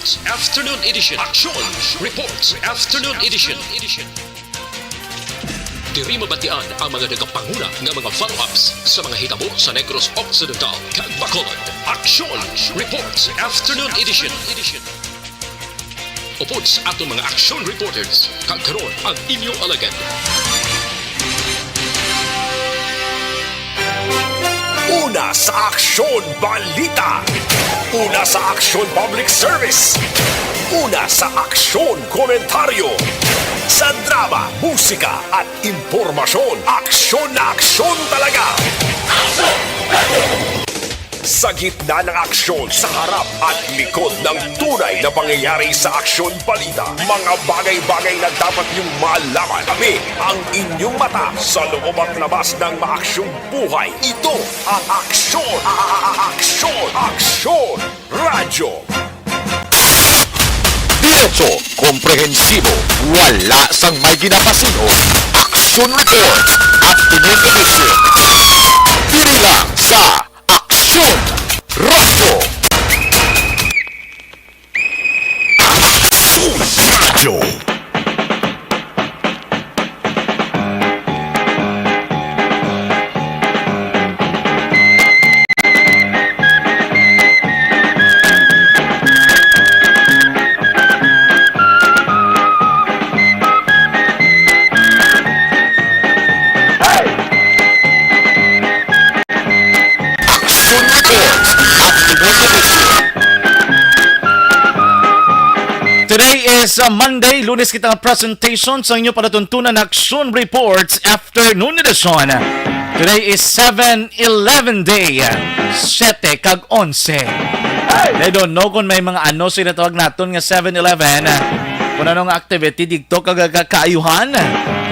Reports Afternoon Edition. Action Reports Afternoon Edition. Diri mabatian ang mga nagapanguna ng mga follow-ups sa mga hitabo sa Negros Occidental, kag Bacolod. Action Reports Afternoon Edition. Upod sa atong mga action reporters, kag karon ang inyong alagad. Una sa Aksyon Balita. Una sa Aksyon Public Service. Una sa Aksyon Komentaryo. Sa drama, musika at impormasyon, aksyon na aksyon talaga. Sa gitna ng aksyon, sa harap at likod ng tunay na pangyayari sa Aksyon Balita, mga bagay-bagay na dapat niyong malaman. Kami ang inyong mata sa loob at labas ng maaksyong buhay. Ito ang Aksyon! Aksyon! Radyo! Diretso, komprehensibo, wala sang may ginapasino. Action Report, Afternoon Edition. Diri lang sa Action Radyo. Aksyon Radyo! Today is Monday, Lunes kita ang presentation sa inyo palatuntunan na Action Reports Afternoon Edition. Today is 7-11 day, 7 kag 11. I don't know kung may mga ano sinatawag natin nga 7-11. Kung anong activity dito kag kaayuhan,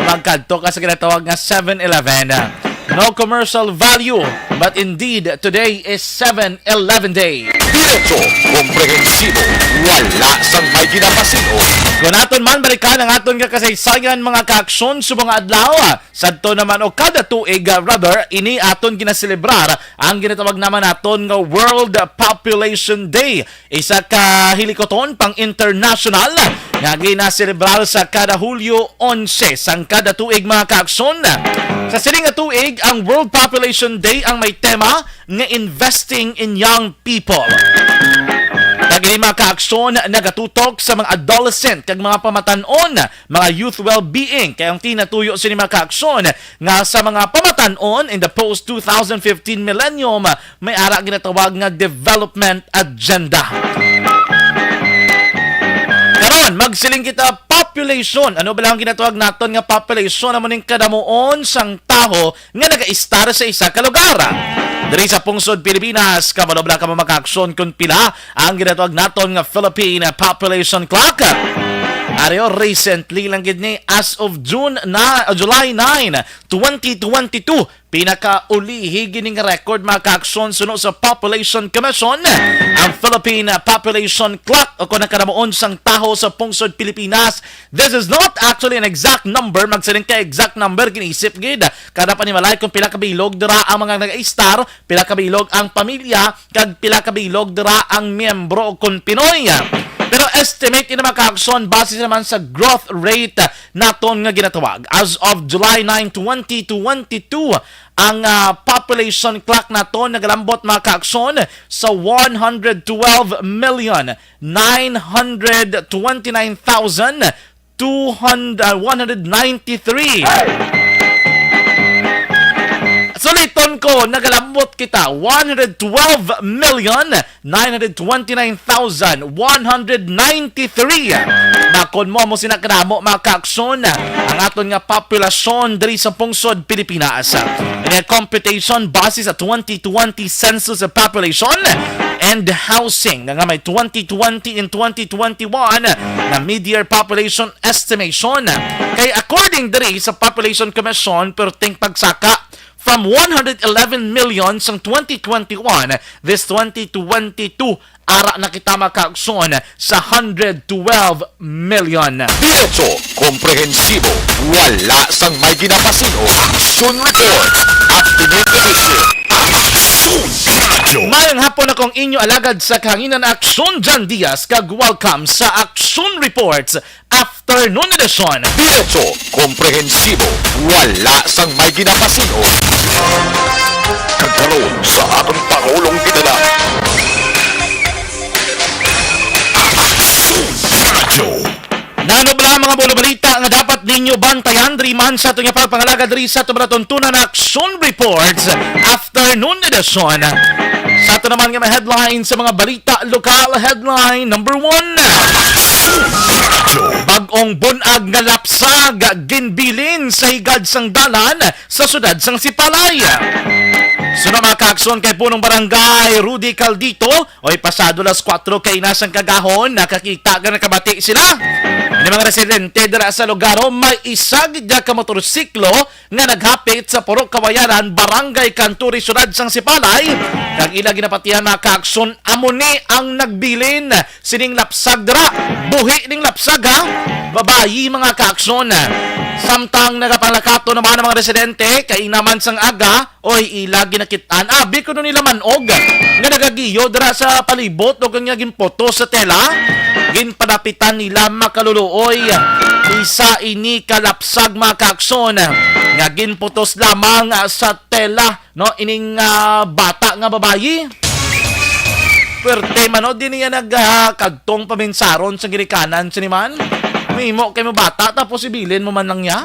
magkadto ka sa ginatawag nga 7-11. No commercial value, but indeed, today is 7-11 day. Diretso, komprehensibo, wala sang may ginapasino. Kung aton man balikan ang aton kasaysayan mga kaaksyon sa mga adlaw, sadto naman o kada tuig, rather, ini aton ginaselebrar ang ginatawag naman aton nga World Population Day. Isa ka hilikoton pang international nga ginaselebrar sa kada Hulyo 11 sang kada tuig mga kaaksyon. Sa siling nga tuig, ang World Population Day ang may tema nga investing in young people. Kagini mga kaaksyon nagatutok sa mga adolescent kag mga pamatanon, mga youth well-being. Kaya ang tinatuyo sa mga kaaksyon nga sa mga pamatanon in the post-2015 millennium, may ara ginatawag nga development agenda. Karon, magsiling kita population. Ano ba lang ginatawag naton nga population? Naman yung kadamuon sang taho nga nag-istar sa isa ka lugar. Diri sa pungsod Pilipinas, kabalo bala ka mamakaksyon kung pila ang ginatawag naton nga Philippine Population Clock. Ariyo, recently lang gid ni as of July 9, 2022, pinaka-uli gining record mga kaaksyon suno sa Population Commission, ang Philippine Population Clock o kung nakaramoon sang taho sa pungsod Pilipinas. This is not actually an exact number, magsaling ka exact number, ginisip gid kada panimalay kung pila kabilog dira ang mga nag-istar, pila kabilog ang pamilya, kag pila kabilog dira ang miyembro o kung Pinoy. Pero estimate ina mga kaaksyon base naman sa growth rate naton nga ginatawag. As of July 9, 2022, ang population clock naton nagalambot mga kaaksyon sa 112,929,193. Suliton ko, nagalambot kita, 112,929,193. Nakon mo sinakramo mga kaaksyon ang aton nga populasyon diri sa pungsod Pilipinas. In a computation base sa 2020 Census of Population and Housing nga may 2020 and 2021 na mid-year population estimation. Kay according diri sa Population Commission perting pagsaka from 111 million sang 2021, this 2022, ara na kita makaaksyon sa 112 million. Diretso, komprehensibo, wala sang may ginapasino. Action Report, Afternoon Edition. Aksyon Mayang hapon akong inyo alagad sa kahanginan Aksyon Jan Diaz kag welcome sa Aksyon Reports Afternoon Edition. Diretso, komprehensibo, wala sang may ginapasino. Kagkaroon sa atong Pangulong Pinala. Nano bala mga balita nga dapat ninyo bantayan diri man sa atong pagpangalaga diri sa tumalatuntunan na Aksyon Reports Afternoon Edition. Sa ato naman nga mga headline sa mga balita lokal, headline number 1. Bag-ong bunag nga lapsag ginbilin sa higad sang dalan sa sudad sang Sipalay. Sino mga kaaksyon kay punong barangay Rudy Caldito oy pasado las 4 kay nasang kagahon nakakita ka nakabati sila. Ini mga residente dira sa lugar may isa gid ka motorsiklo nga naghapit sa Purok Kawayaran Barangay Kanturi sudad sang Sipalay. Kag ila ginapatihan mga kaaksyon amuni ang nagbilin sining lapsag dira. Buhi ning lapsag ha. Babayi mga kaaksyon. Samtang nagapalakato naman ng mga residente kay naman sang aga oy ila ginakitaan abi kuno nila manog nga nagagiyo dira sa palibot o kanya ginpoto sa tela ginpadapitan nila makaluluoy isa ini kalapsag mga kaaksyon nga ginputos lamang sa tela no ining bata nga babayi. Pwerte man o din niya nagkagtong paminsaron sa girikanan siniman. Mimo kay mo bata tapos ibilin mo man lang niya.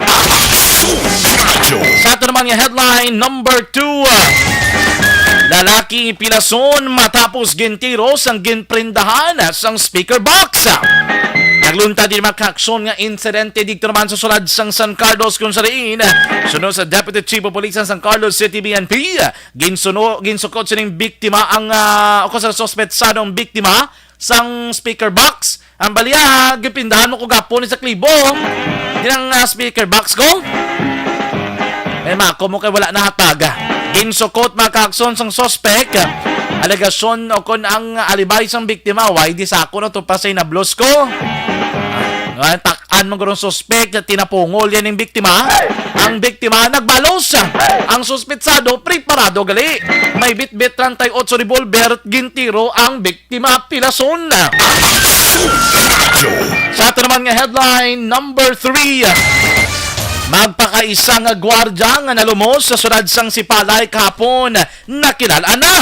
Sa ito naman yung headline number 2. Lalaki pilason matapos gintiro sang ginprindahan sang speaker box. Naglunta din makaaksyon nga insidente dito naman sa sulad sang San Carlos kung sariin. Sunod sa Deputy Chief of Police ng San Carlos City BNP, ginsukot sining biktima ang o sa sospetsadong biktima sang speaker box. Ang balya, gipindahan mo ko gapon sa klibo. Yan ang speaker box ko. Eh mako mo kay wala na hataga. Ginsukot makakson sang suspect. Alegasyon o kon ang alibay sang biktima. Why di sa ako na to pasay na blos ko. Takan mo gurong suspect na tinapungol yan ng biktima. Ang biktima nagbalos. Ang suspetsado preparado gali. May bit-bit 38 revolver gintiro ang biktima pilason. Sa ato naman nga headline number 3. Magpakaisa nga gwardya nga nalumos sa sudad sang Sipalay kahapon nakilala na.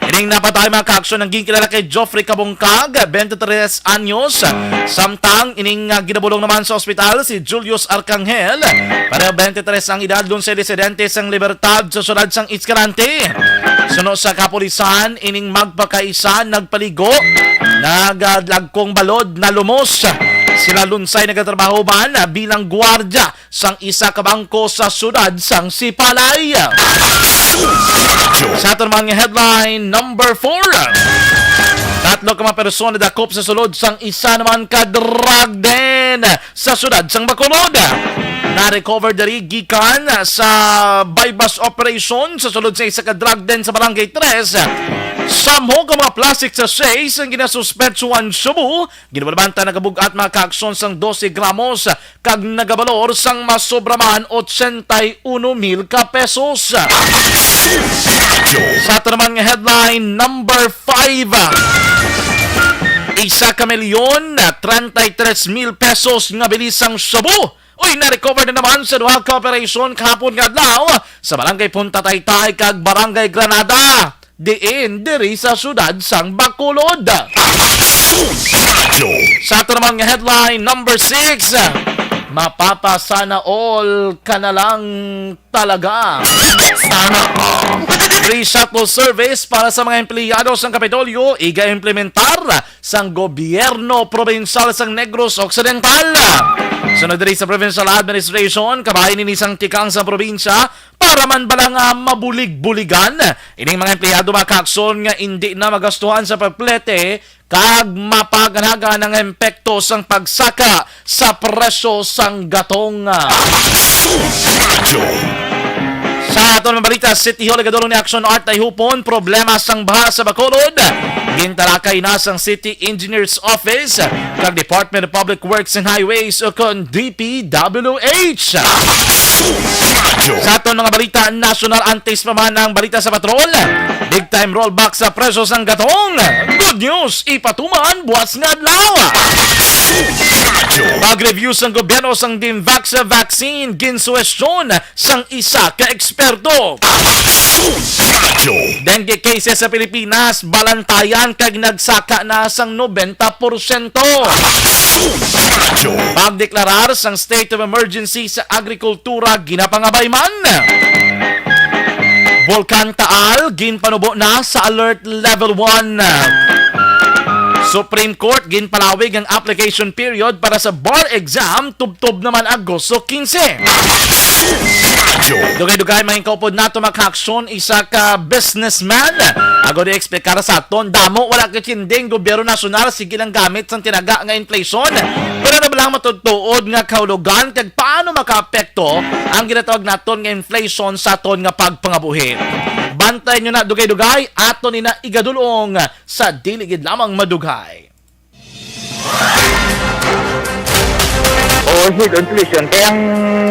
Ining napatay mga kaaksyon ng ginkilala kay Joffrey Kabungkag, 23 anyos. Samtang ining ginabulong naman sa ospital si Julius Arcangel, pareho 23 ang edad dun sa residente sang Libertad sa sudad sang Escalante. Sunod sa kapulisan, ining magpakaisa nagpaligo, naglagkong balod na lumos. Sila lunsay nagatrabaho man bilang gwardya sang isa ka bangko sa sudad sang Sipalay. Sa ato naman nga headline number 4. Tatlo ka mga persona dakop sa sulod sang isa naman ka drug den sa sudad sang Bacolod. Na-recover dari gikan sa bypass operation sa sulod sa isa ka drug den sa Barangay 3. Samho ka mga plastic sa 6 ang ginasuspetsuan Cebu. Ginabanta nagabug-at mga kaaksyon sang 12 gramos kag nagabalor sang masobraman 81,000 ka pesos. Sa ito naman nga headline number 5. 1,033,000 pesos nga bilisang Cebu. Uy, na-recover na naman sa duha ka operasyon kahapon nga adlaw sa Barangay Punta Taytay kag Barangay Granada. Diin diri sa sudad sang Bacolod. Sa ito naman nga headline number 6. Mapapasana all ka na lang talaga. Free shuttle service para sa mga empleyado sang Kapitolyo iga-implementar sang gobyerno probinsal sang Negros Occidental. Sunod diri sa Provincial Administration, kabahin ni sang tikang sa probinsya para man balang mabulig-buligan. Ining mga empleyado makakson nga hindi na magastuhan sa pagplete kag mapaganaga ng epekto sang pagsaka sa presyo sang gatong. Sa aton balita, City Hall gadolo ni Action Art ay hupon problema sang baha sa Bacolod. Gintalakay na sang City Engineers Office kag Department of Public Works and Highways o kon DPWH. Sa aton mga balita, national antis pa man ang balita sa patrol. Big time rollback sa presyo sang gatong. Good news, ipatuman buwas nga adlaw. Pag-review sang gobyerno sang Dimvax vaccine, ginsuwestyon sang isa ka eksperto. Dengue cases sa Pilipinas, balantayan kag nagsaka na sang 90%. Pagdeklarar sang state of emergency sa agrikultura, ginapangabay man. Volcan Taal, ginpanubo na sa alert level 1. Supreme Court, ginpalawig ang application period para sa bar exam, tubtob naman Agosto 15. Dugay-dugay mahing kaupod nato makaksyon isa ka businessman. Ago di eksplikar sa aton, damo wala kitinding gobyerno nasyonal sige lang gamit sa tinaga nga inflation. Pero na balang matudtuod nga kahulugan kag paano makaapekto ang ginatawag naton nga inflation sa aton nga pagpangabuhi. Bantay nyo na dugay-dugay, ato ni na igadulong sa diligid lamang madugay. Oo, hid inflation. Kaya ang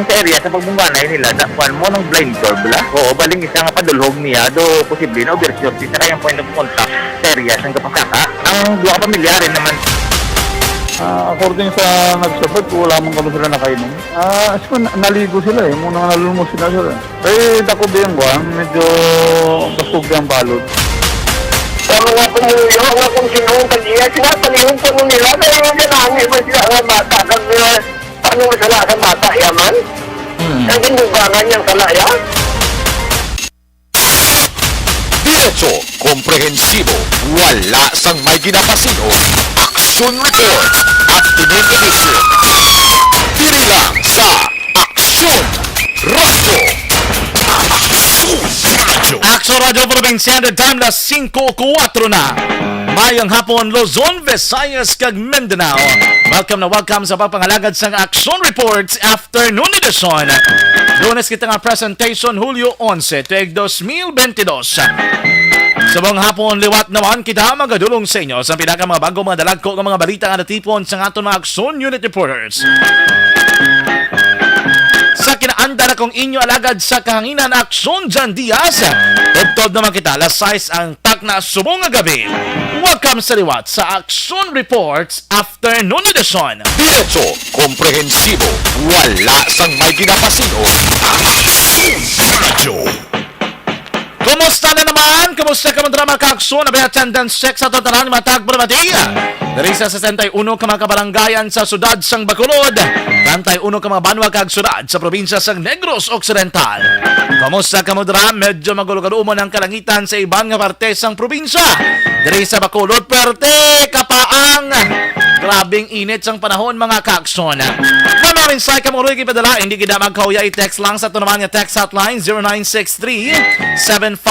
sa area sa pagbungganay nila, dakuan mo ng blind curve la. Oo, baling isa nga padulhog niya, do posible na overshot. Isa kayang point of contact sa area sa kapasaka. Ang dua ka pamilya rin naman. According sa nagsabat, wala mong kami sila nakainom. Naligo sila eh. Muna nalulungos sila. Eh, dako ba yung buwan? Medyo bastog yung balod. Pero nga kung nga kung sinuong kanya, sinapalihong po nung nila, kaya yung nanangin mo sila ang bata. Kasi paano mo sila sa bata, yaman? Ang ginubangan niyang kalaya? Diretso, komprehensibo, wala sang may ginapasino. Action Report Afternoon Edition. Diri lang sa Action Radio. Action Radio Provincia, the time na 5:04 na. Mayang hapon, Luzon, Visayas, kag Mindanao. Welcome sa pagpangalagad sang Action Reports Afternoon Edition. Lunes kita nga presentation Hulyo 11, tuig 2022. Sabang hapon, liwat naman kita magadulong sa inyo sa pinaka mga bago mga dalagko ng mga balita nga natipon sa aton mga Action Unit Reporters. Sa kinaanda na kong inyo alagad sa kahanginan Aksyon Jan Diaz. Tubtod naman kita, alas 6 ang tak na subong nga gabi. Welcome sa liwat sa Action Reports Afternoon Edition. Diretso, komprehensibo, wala sang may ginapasino. Action Radio. Kumusta na naman? Kumusta ka mga kaaksyon? Abay attendance check sa totalan matag Bramatiya. Dari sa 61 ka mga kabaranggayan sa sudad sang Bacolod. 31 ka mga banwa kag sudad sa probinsya sang Negros Occidental. Kumusta ka mga medyo magulog-umon ang kalangitan sa ibang nga parte sang probinsya. Dari sa Bacolod, perte, kapaang. Grabing init sang panahon mga kaaksyon. Maraming sa ka mga rugi padala, hindi kita magkauya i-text lang sa tunaman nga text hotline 0963-7570874.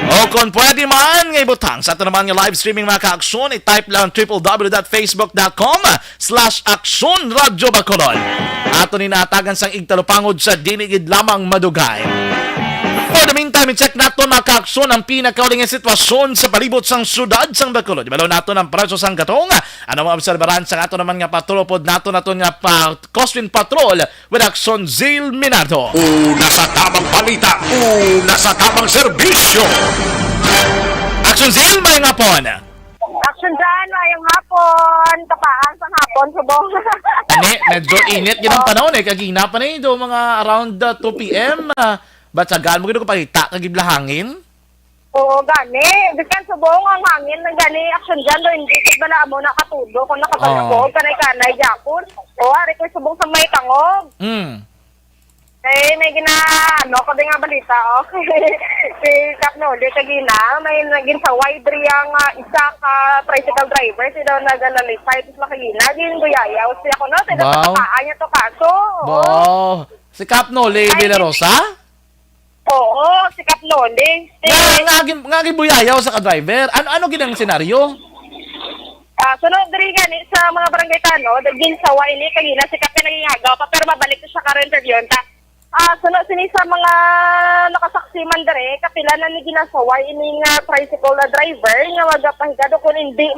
O kung pwede man, nga ibutang sa tunaman nga live streaming mga kaaksyon, i-type lang www.facebook.com/Aksyon Radyo Bacolod. Ato ni naatagan sang igtalupangod sa dinigid lamang madugay. For the meantime, i-check nato mga kaaksyon ang pinakauling sitwasyon sa palibot sang sudad sang Bacolod. Ibalaw nato ng presyo sang gatong. Ano mga obserbaran sa ato naman nga patulopod nato nga Coswin Patrol with Action Zil Minardo. Una sa tamang balita, una sa tamang serbisyo. Action Zil, may nga po na. Action dyan, ngayong hapon, kapaan sa hapon, subong. Medyo init yun ang panahon kagina pa na yun, mga around 2 p.m. Batsagaan mo ko pagita, kagiblahangin? Oo, gani. Bisan subong ang hangin ng gani. Action dyan, do, hindi ko bala mo nakatudo. Kung nakabalabog, kanay-kanay, yapon. O, hari ko subong sa may tangog. Eh, may ko din nga balita, okay. Si Kap Noli, kagina, may naging sa wide ang isa ka tricycle driver. Si daw nagalalisay, tapos makagina, din guyayaw. Si ako, no, tayo Wow. pataan niya to kaso. Wow. Si Cap Noli de la Rosa? Oo, si Kap Noli. Nga buyayaw sa ka-driver. Ano ginang senaryo? Sunod rin gani sa mga barangay tano, daging sa Waini, kagina si Kap naging agaw pa, pero mabalik ko siya ka interview. Sunod sini sa mga nakasaksi man dere, kapila na ni ginasaway ini nga tricycle na driver nga magapahigado kung hindi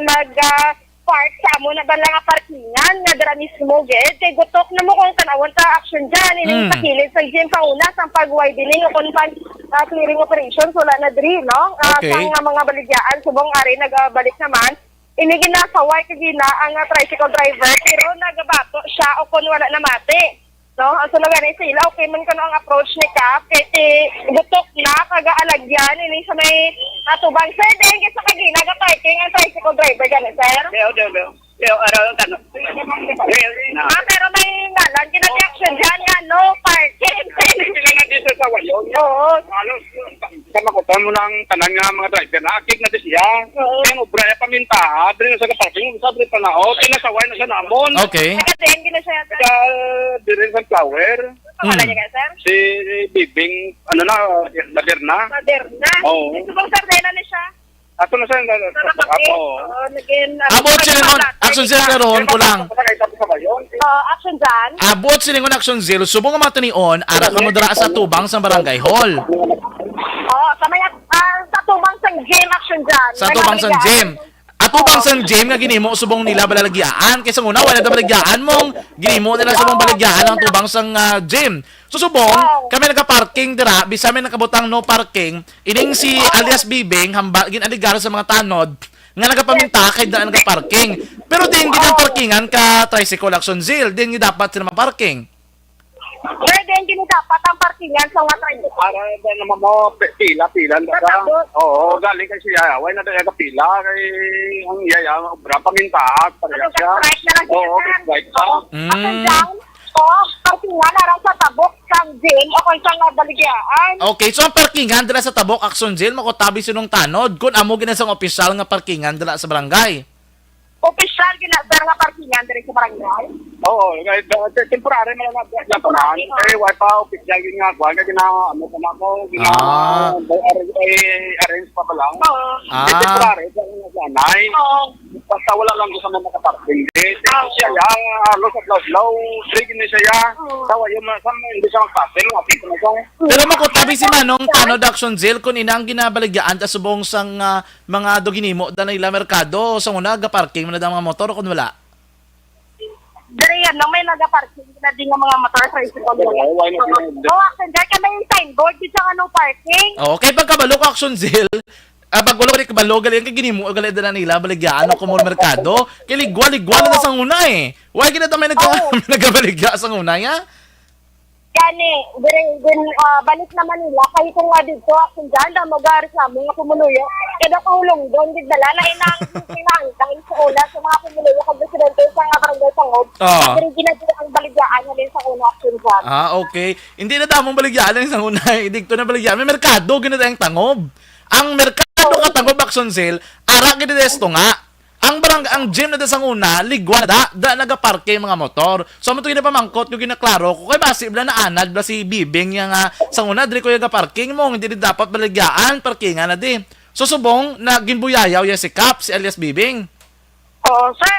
park sa amo na bala nga parkingan nga dira mismo gid kay gutok na mo kung tanawon ta action dyan ining sa kilid sa gym pauna sa pag-widening o kung clearing operations wala na diri no Okay. sa mga baligyaan subong ari nagbalik naman ini ginasaway kay gina ang tricycle driver pero nagabato siya o kung wala na mati no so lagani sila okay man kano ang approach ni Cap kay gutok na kagaalagyan ini sa may atubang sir dahil sa kagina ga parking ang tricycle driver gani sir pero may ngalan action dyan nga no parking oo Kamakutan mo ng tanan nga mga driver na akik na siya. Kaya ubra ya paminta, diri na sa parking, sabi pa na tinasaway na sa namon. Okay. kasi gina siya sir Diri sa flower. wala niya ka sir Si Bibing, lader na. Moderna. Oo. Subong sardena ni siya. Ato na siya. Ako. Abot silingon, action zero karon ko lang. Action dyan. Abot silingon action zero. Subong nga matunion, ara ka mo dira sa tubang sa barangay hall. Sa may sa tubang sang gym action dyan. Sa tubang sang gym. Atubang sang gym nga ginimo subong nila balalagyaan kaysa una wala na balagyan mong ginimo nila subong balagyan ang tubang sang gym. So subong kami nagaparking dira bisa may nakabutang no parking ining si alias Bibing hamba ginaligar sa mga tanod nga nagapaminta kay daan nagaparking. Pero din ang parkingan ka tricycle action zil din dapat sila maparking. Pero din gini dapat ang parkingan sa mga tricycle. Para ba naman mo pila na. Oo, galing kay siya. Way na daga pila kay ang yaya ubra paminta para siya. Right na lang Oo, right ka. Action dyan. Parkingan na sa tabok sang gym o kung saan baligyan. Okay, so ang parkingan dira sa Tabok Action Zil makotabi sinong tanod kun amo ginasang opisyal nga parkingan dira sa barangay. Official ginasar nga parkingan diri sa barangay. Oo, kahit temporary man lang lapanan. Eh, wala pa official yun nga. Wala gina, ano pa na mo, gina, arrange pa lang. Oo. Temporary, dahil nga sanay. Oo. Basta wala lang gusto mo makaparking. Siya yang, halos at law, trigger ni siya. Tawa yung hindi siya magpapil, apito na siya. Pero makotabi si Manong tanod Action Zil kun inang ginabaligyan ta subong sang mga doginimo da na ila merkado sa una ga parking man da mga motor kun wala. Dari yan, may nag-parking na din ng mga motor tricycle. Why not? Action dyan, kaya may signboard dito sa anong parking. Okay, pagkabalo ko Action Zil, pagwalo ka kabalo gali ang ginimo gali da na nila baligyan ko mo merkado, kay ligwa na sang una eh. Why ginata may nagabaligya sang una ya? Gani, din balik naman nila, kahit kung nga dito, action dyan, da mag-aris namin nga pumunuyo. Kada kahulong doon, di dala na inang dahil sa una sa mga pumunuyo kung presidente sa nga barangay Sangob. Pero ginagawa ang baligyaan niya din sa una action dyan. Okay. Hindi na damong baligyan sang una. Dikto na baligyan. May merkado ginata ang tangob. Ang merkado ka tangob Action Zil, ara gidesto nga. Ang gym na dasang una, ligwa na da nagaparke mga motor. So mo to ginapamangkot yung ginaklaro ko kay basi bla na anad bla si Bibing yang sang una diri ko yung parking mo hindi dapat baligyaan parkingan na di. So subong na ginbuyayaw ya si Cap si alias Bibing. Sir,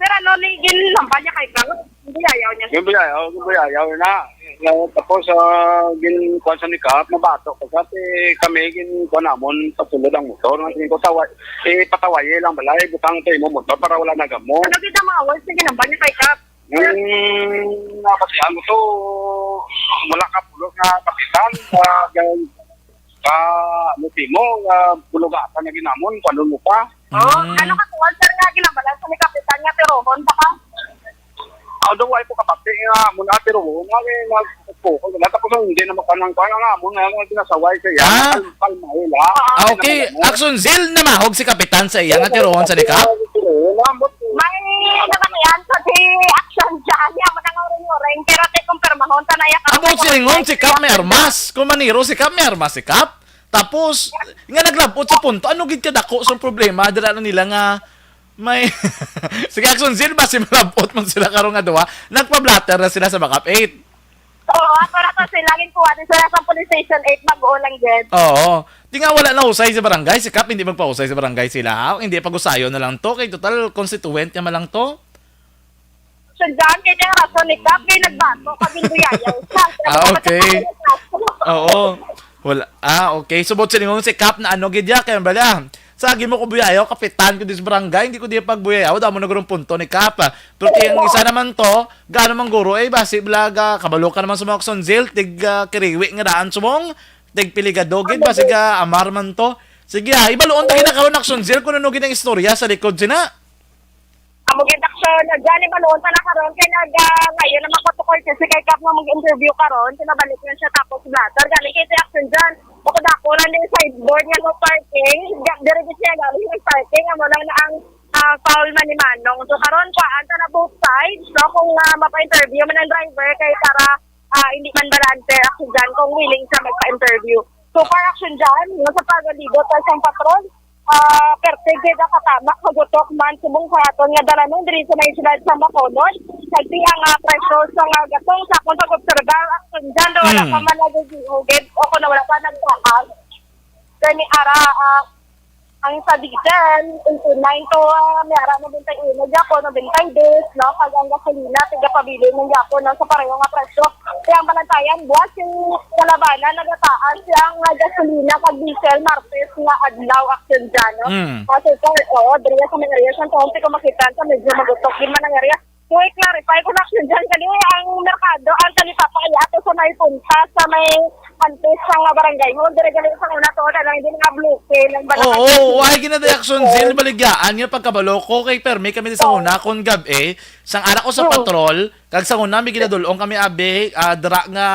sir, ni ginlampanya kay Kang? Hindi ayaw niya. Gimbuyayaw na. Tapos, ginkuhan sa nikap, mabato ko. Kasi kami, ginkuhan namon sa sulod ang motor. Tingin ko, pataway lang balay, butang tayo mo motor para wala nagamo. Ano kita mga awas na ginlampanya kay Kap? Nakasihan mo to, wala ka pulog na kapitan, mo, bulugatan na ginamon, panon mo pa. Ano ka tuwan, sir, nga ginambalan sa ni Kapitan nga, pero hon pa ka? Although ay po kapatid nga muna pero nagpo wala tapos hindi na makanang ko nga muna nga ginasaway sa iya kalma ila. Okay, Action Zil na mahog si kapitan sa iya nga tiroon sa likap. May naman yan sa si action dyan niya mo nang oring pero te kumpirmahon tanaya ka. Abot silingon si Cap may armas. Kung maniro si Cap may armas si Cap. Tapos nga naglabot sa punto ano gid kadako sa problema dira na nila nga may sige Action Zil ba si malabot man sila karong nga duwa nagpa-blatter na sila sa backup 8. Oo, para to sila laging kuha din sila sa police station 8 mag-ulang din. Oo. Di nga wala na husay sa barangay. Si Cap hindi magpahusay sa barangay sila. Hindi pag-usayo na lang to. Kay total constituent niya lang to. So dyan, kaya yung rason ni Cap, kaya nagbato, kabinduyayaw siya. Okay. Oo. Wala. Okay. Subot silingon si Cap na ano gidya kaya bala. Sagi mo ko buyayaw, kapitan ko dis barangay, hindi ko di pagbuyayaw, damo nagurong punto ni Kapa. Pero yung isa naman to, gaano man guro, basi blaga, kabalo ka naman sa mga Aksonzil, tig kiriwi nga daan sumong, tig piligadogid, basi ka amar man to. Sige ibaloon tayo na karon Aksonzil, kung ano ginang istorya sa likod sina. Amugin aksyon, dyan manoon pa na karon kay ngayon naman ko tukol kasi kay Kap nga mag-interview karon, sinabalik na siya tapos blatter, galing kay aksyon dyan. Bukod ako lang din sideboard nga no parking, dire siya galing ng parking, amo lang na ang foul man ni Manong. So karon anta na both sides, no, kung mapa-interview man ang driver kay para hindi man balante aksyon dyan kung willing siya magpa-interview. So for action dyan, sa pagalibo sa isang patrol, pertige na katama, kagutok man, subong sa aton nga dala nung diri sa may siyudad sa Bacolod. Kasi ang presyo sa gatong sa akong pag-obserba, action dyan, wala pa man nagigugid o kung wala pa nagkakag. Kani ara, ang sa diesel, into 9 to, may ara na bintay ino, Japon, na bintay des, no? Pag ang gasolina, tiga-pabili ng Japon, no? Sa pareho nga presyo. Kaya ang balantayan, buwas yung kalabanan, nagataan siyang gasolina, kag diesel, martes, nga adlaw, action dyan, no? Kasi ito, dali sa mga area, siyang taon, ko makita, sa medyo magutok, din man ang area. So, i-clarify ko na action dyan, kanina ang merkado, ang talipapakaya, sa may punta, sa may antes sa nga barangay mo, dire-dire sa una to, lang hindi nga blue ng balakan. Oo, ay ginaday Aksonzil, baligaan niya pagkabalo ko kay Permi kami sa una kung gabi, sang anak ko sa patrol, kag sa una may ginadulong kami abi, dra nga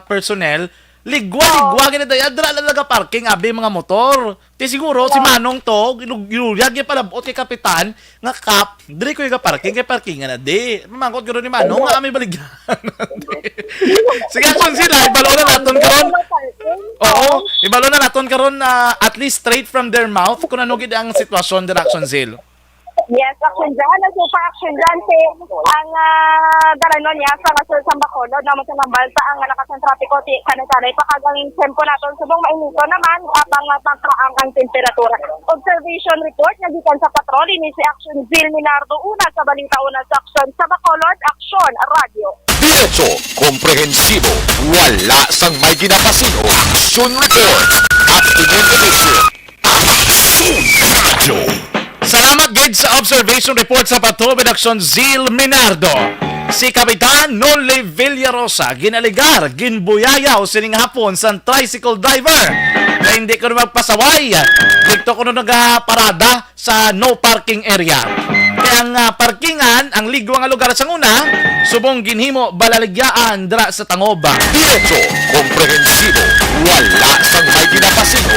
personnel, ligwa ginaday, dra lalaga parking abi mga motor. Ti siguro si Manong to, ginulyag niya palabot kay kapitan, nga Kap, dire ko yung parking kay parkingan na di. Mamangkot garo ni Manong, nga ami baligaan. Sige Aksonzil, ibalo na naton karon. Oo, ibalo na naton karon at least straight from their mouth kung ano gid ang sitwasyon din Aksonzil. Yes, action dyan. Nagsupa action dyan si ang dalanon niya sa Bacolod naman sa Lambalsa ang nakasang trapiko ti kanay-kanay pakagang tempo naton subong mainito naman abang pagkaang ang temperatura. Observation report nga gikan sa patrol ni si Action Zil Minardo una sa balita una sa action sa Bacolod Action Radio. Diretso, komprehensibo, wala sang may ginapasino. Action Report. Afternoon Edition. Action Radio. Salamat gid sa observation report sa Patrol Action Zil Minardo. Si Kapitan Nonle Villarosa ginaligar, ginbuyayaw sining hapon sa tricycle driver na hindi ko na magpasaway. Dito ko na nagaparada sa no parking area. Kaya ang parkingan, ang ligwa nga lugar sa una, subong ginhimo balaligyaan dra sa Tangoba. Diretso, komprehensibo, wala sang may ginapasino.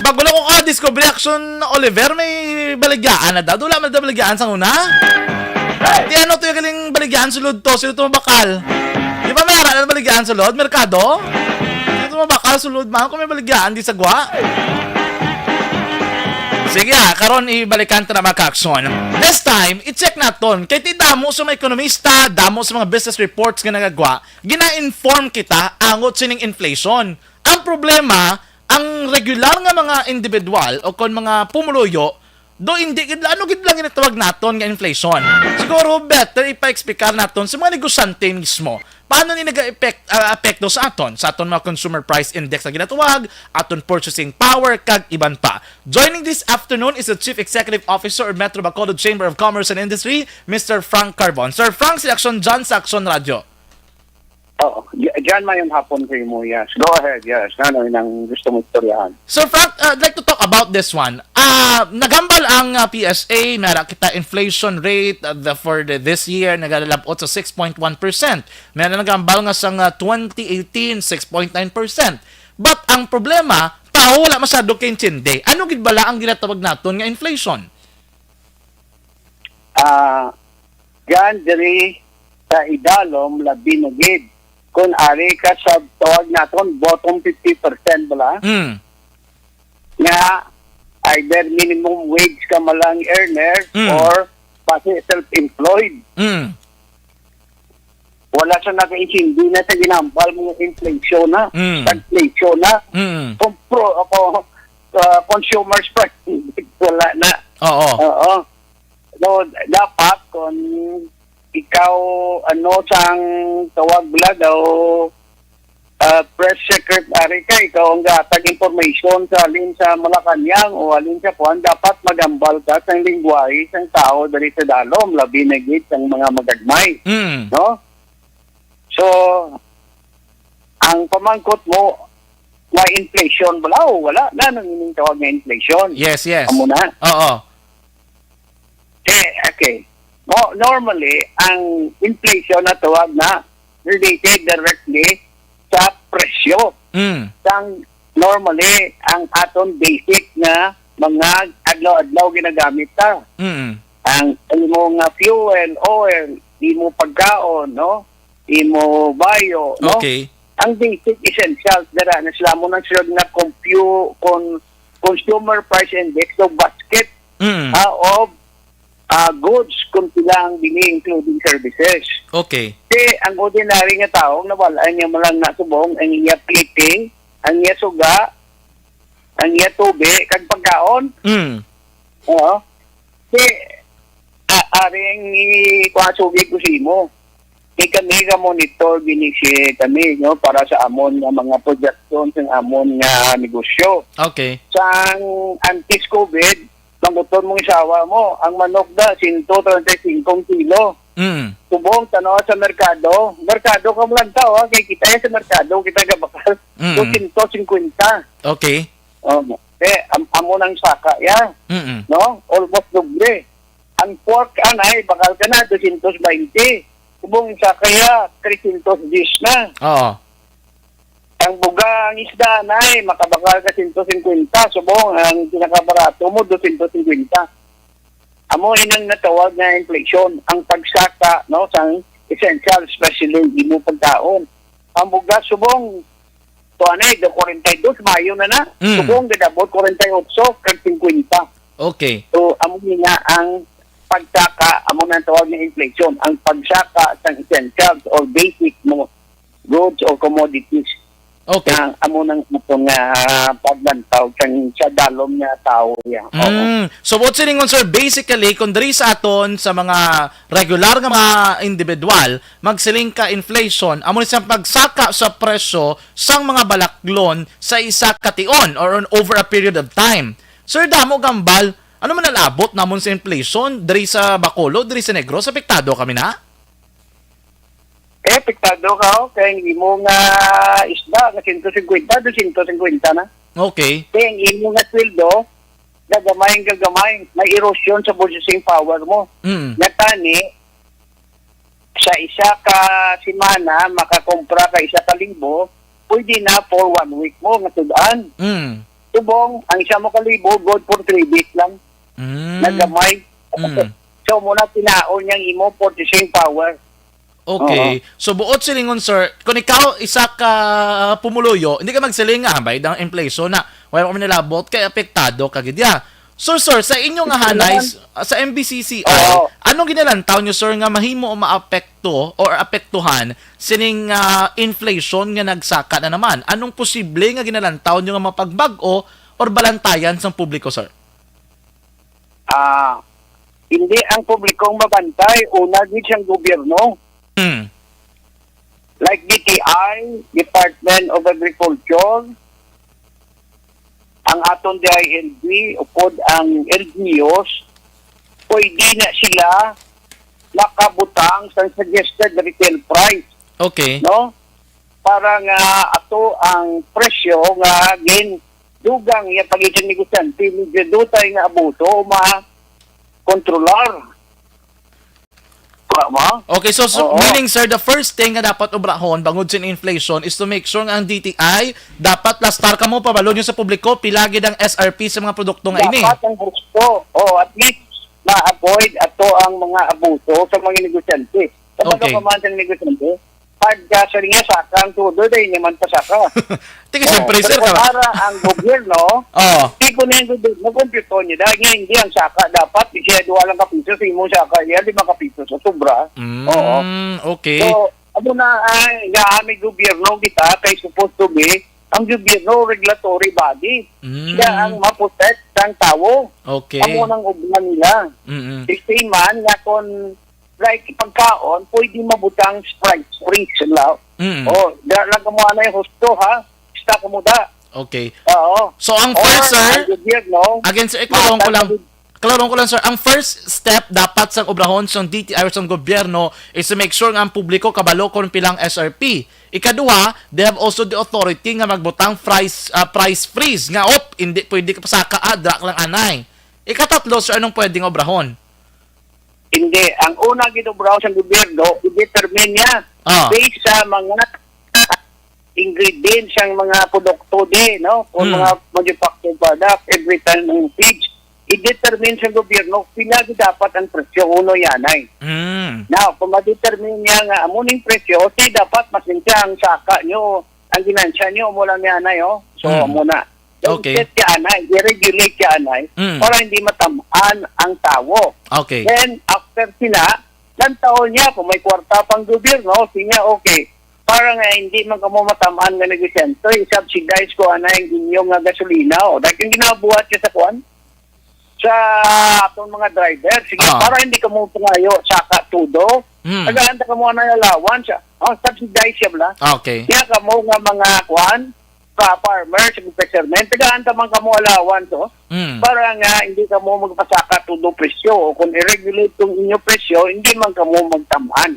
Bago lang ko discovery action Oliver, may baligyaan na daw. Wala man daw baligyaan sa una. Di ano to yung galing baligyaan sulod to, sino to mabakal? Di ba may aralan baligyaan sulod? Merkado? Sino to mabakal sulod man kung may baligyaan di sa gwa? Sige karon ibalikan ta na mga kakson. This time, i-check naton. Kay ti damo sa mga ekonomista, damo sa mga business reports nga nagagwa, gina-inform kita angot sining inflation. Ang problema, ang regular nga mga individual o kon mga pumuluyo, do hindi ano gid lang ginatawag naton nga inflation. Siguro better ipa-explicar naton sa mga negosyante mismo. Paano ni nag-epekto sa aton mga consumer price index na ginatawag, aton purchasing power kag iban pa. Joining this afternoon is the Chief Executive Officer of Metro Bacolod Chamber of Commerce and Industry, Mr. Frank Carbon. Sir Frank, si Action John sa Action Radio. Oo. Diyan mayong hapon kayo mo, yes. Go ahead, yes. Ano yung gusto mo istoryahan? So Frank, I'd like to talk about this one. Nagambal ang PSA, meron kita inflation rate for this year, nagalabot sa 6.1%. Meron nagambal nga sa 2018, 6.9%. But ang problema, tao wala masyado kay intindi. Ano gid bala ang ginatawag naton nga inflation? Yan, diri sa idalom, labi na gid. Kung ari ka sa tawag naton, bottom 50% bala, nga either minimum wage ka malang earner or pati self-employed. Wala siya nakaintindi na sa ginambal mo inflation na, stagflation na, consumer's price index, wala na. Oo. So, dapat kung ikaw, sang tawag bala daw, press secretary ka, ikaw ang gatag information sa alin sa Malacanang o alin sa Puan, dapat magambal ka sa lingwahe ng tao dali sa dalom, labi na git ang mga magagmay. No? So, ang pamangkot mo, na inflation, wala na nang tawag na inflation. Yes. Amo na. Oo. Okay. Normally, ang inflation na tawag na related directly sa presyo. Sang normally, ang aton basic na mga adlaw-adlaw ginagamit ta. Ang imo nga fuel, oil, imo pagkaon, no? Imo bayo, no? Okay. Ang basic essentials dara na sila mo nang sila na consumer price index o basket of goods kung silang bini including services. Okay. Kasi ang ordinary nga tao nawala niya malang nasubong ang iya plating, ang iya suga, ang iya tubig, kag pagkaon. Oo. Kasi aring ikuasubig ko simo. Kami ka monitor binisi kami no para sa amon nga mga projection ng amon nga negosyo. Okay. Sang antes COVID, manguton mong isawa mo, ang manok da 135 kilo. Tubong tanaw sa merkado ka mo lang tao, kay kita sa merkado, kita gabakal. 250. Okay. Amo nang saka ya. No? Almost doble. Ang pork anay bakal ka na 220. Tubong saka ya 310 na. Oo. Ang buga ang isda anay makabakal ka 150. Subong ang pinakabarato mo 250. Amo inang natawag na inflation ang pagsaka no sang essential especially imo pagkaon. Ang buga subong to anay 42 Mayo na. Subong gadabot 48 kag 50. Okay. So amo nga ang pagsaka amo nang tawag na inflation ang pagsaka sang essentials or basic mo goods or commodities. Okay. Amo nang itong paglantaw sa dalom nga tao ya. So what's siningon sir, basically kung diri sa aton sa mga regular nga mga individual magsiling ka inflation, amo ni sa pagsaka sa presyo sang mga balaklon sa isa ka tion or over a period of time. Sir, damo gambal, ano man nalabot namon sa inflation diri sa Bacolod, diri sa Negros, apektado kami na? Apektado ka kaya hindi mo nga isda na 150 na. Okay. Kaya hindi mo nga sweldo gagamay, may erosion sa purchasing power mo. Natani, sa isa ka simana, makakompra ka isa ka linggo, pwede na for 1 week mo, nga tudaan. Tubong, ang isa mo kalibo, good for 3 weeks lang. Nagamay. So, muna tinaon niyang imo purchasing power. Okay. So, buot silingon, sir, kung ikaw isa ka pumuluyo, hindi ka magsiling nga, bay, ng inflation na, wala kami nilabot, kaya apektado kagidya. Sir, sa inyong nga hanay, sa MBCCI, anong ginalantaw nyo, sir, nga mahimo o maapekto or apektuhan sining inflation nga nagsaka na naman? Anong posible nga ginalantaw nyo nga mapagbago or balantayan sa publiko, sir? Hindi ang publikong mabantay, una din siyang gobyerno. Like DTI, Department of Agriculture, ang aton DILG, upod ang LGUs, pwede na sila nakabutang sa suggested retail price. Okay. No? Para nga ato ang presyo nga dugang ya pagitan negosyante, medyo dutay nga abuso ma-kontrolar. Okay, so meaning, sir, the first thing nga dapat obrahon bangod sa inflation is to make sure nga ang DTI dapat lastar ka mo pabalo nyo sa publiko pilagi ang SRP sa mga produkto nga ini. Dapat ang gusto. At least ma-avoid ato ang mga abuso sa mga negosyante. Kapag paman sa negosyante, pagka sa ringa saka ang tudo, dahil naman pasaka. Tika, siyempre, sir. Pero para ang gobyerno, tipo na yung gobyerno, kompleto niya. Dahil nga hindi ang saka, dapat siya 2 lang kapiso, sa imo saka, niya 5 kapiso, so sobra. Okay. So, ano na may gobyerno kita, kay supposed to be, ang gobyerno regulatory body. Siya ang maprotect ng tao. Okay. Amo nang ublan nila. Sistema nga kung like pagkaon, pwede mabutang Sprite, lang. Mm. Oh, lang mo na yung husto, ha? Basta ka mo da. Okay. Oo. So ang first, sir, ang gobyerno, again, sir, klaro ko lang, sir, ang first step dapat sa obrahon sa DTI or sa gobyerno is to make sure nga ang publiko kabalo kung pilang SRP. Ikaduha, they have also the authority nga magbutang price freeze nga hindi pwede ka pasaka drak lang anay. Ikatatlo, sir, anong pwedeng obrahon? hindi. Ang una ginobraw sa gobyerno, i-determine niya based sa mga ingredients ang mga produkto din, no? Kung mga manufactured product, every time ng feeds, i-determine sa gobyerno, pila dapat ang presyo, uno yanay. Now, kung ma-determine niya nga amuning presyo, si dapat masinsya ang saka nyo, ang ginansya nyo, mula yanay, oh. So, muna. Okay. Set ka anay, i-regulate ka anay, para hindi matamaan ang tao. Okay. Then, after sila, ng taon niya, kung may kwarta pang gobyerno, siya, okay, para nga hindi man kamo matamaan nga negosyento, i-subsidize ko anay ang inyong gasolina, o. Dahil yung ginabuhat siya sa kuwan, sa atong mga driver, sige, para hindi ka mo pangayo, saka tudo, nagahanda ka mo na allowance, subsidize siya bala. Okay. Kaya ka mo nga mga kuwan, farmer, sa fishermen, nagahanda man ka mo allowance, para nga hindi ka mo magpasaka tudo presyo, o kung i-regulate yung inyong presyo, hindi man ka mo magtamaan.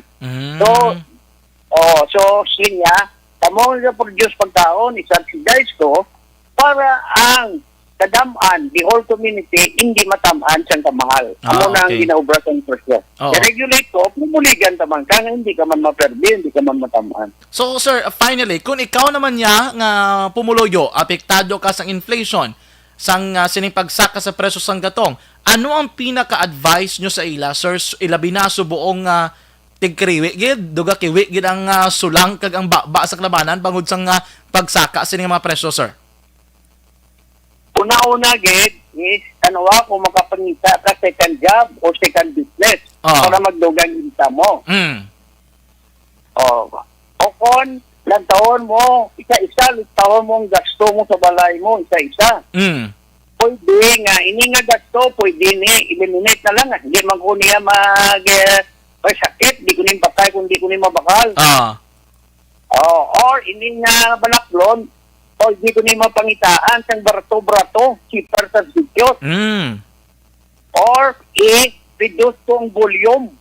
So siya, kamo nga produce pagkaon, i-subsidize ko, para ang kadamaan, the whole community, hindi matamaan siyang kamahal. Amo na ang ginaubra sa presyo. I-regulate ko, pumuligan tamang ka, hindi ka man maperdi, hindi ka man matamaan. So, sir, finally, kung ikaw naman niya nga pumuloyo, apektado ka sa inflation, sang sinipagsaka sa presyo sang gatong, ano ang pinaka-advice nyo sa ila, sir? Ilabi na subuong tigkriwi, gid, duga kiwi, gid ang sulang kag ang ba sa klabanan, bangod sang pagsaka sa mga presyo, sir? Una-una, gid, is, kung makapangita ka second job o second business para magdugang kita mo. O kon, lantaon mo, isa-isa, lantaon mo ang gasto mo sa balay mo, isa-isa. Pwede nga, ini nga gasto, pwede ni, eliminate na lang. Hindi man ko niya sakit, di ko niya patay, kung di ko niya mabakal. Or, ini nga balaklon, o di ko niya mapangitaan, sang barato-barato, cheaper substitute. Or, reduce ko ang volume.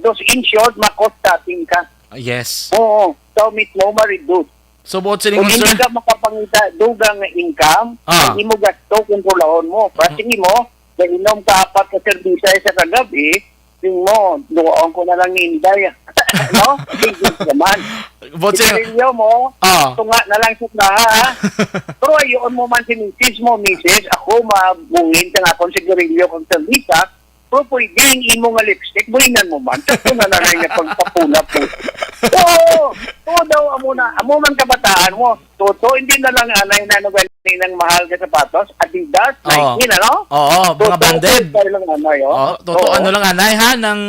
Those in short, makostating ka. Yes. So, meet mo ma-reduce. So, buot Kung silingon, hindi sir? ka makapangita, dugang income, hindi mo gasto, kontrolahon mo. Kasi mo, inom ka apat ka serbisay sa kagabi, mo, doon ko na lang ninday. No? Hindi naman. Sigarilyo mo, tunga na lang sa ha? Pero ayoon mo man si Mrs. Ako mabungin ka nga kung sigarilyo kung servisa, pero pwedeng imo nga lipstick, buhinan mo man. Tapos na lang nga pagpapula po. Oo daw, amo man kabataan mo. Toto, hindi na lang anay na nagaling ng mahal ka sapatos. Adidas, Nike na, no? Mga banded. Toto, ano lang anay ha, ng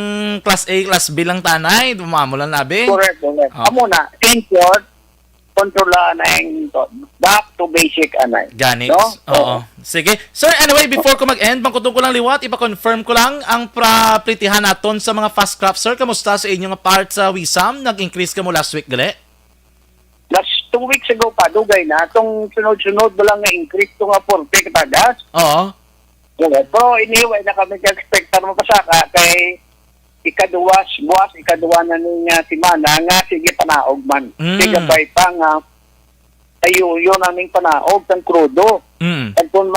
class A, class B lang tanay, dumamo lang nabi. Correct. Amo na, in short, kontrolaan na yung back to basic anay. Ganit. No? Oo. Sige. Sir, anyway, before ko mag-end, bangkutong ko lang liwat, ipa-confirm ko lang ang pritihan naton sa mga fast craft. Sir, kamusta sa inyong part sa Wisam? Nag-increase ka mo last week, gali? Last 2 weeks ago pa, dugay na. Itong sunod-sunod mo lang nga increase ito nga 40 katagas. Oo. Pero anyway, na kami ka-expect na mapasaka kay ikaduwa na niya simana nga sige panaog man. Sige bay pa nga tayuyo naming panaog ng krudo. At kung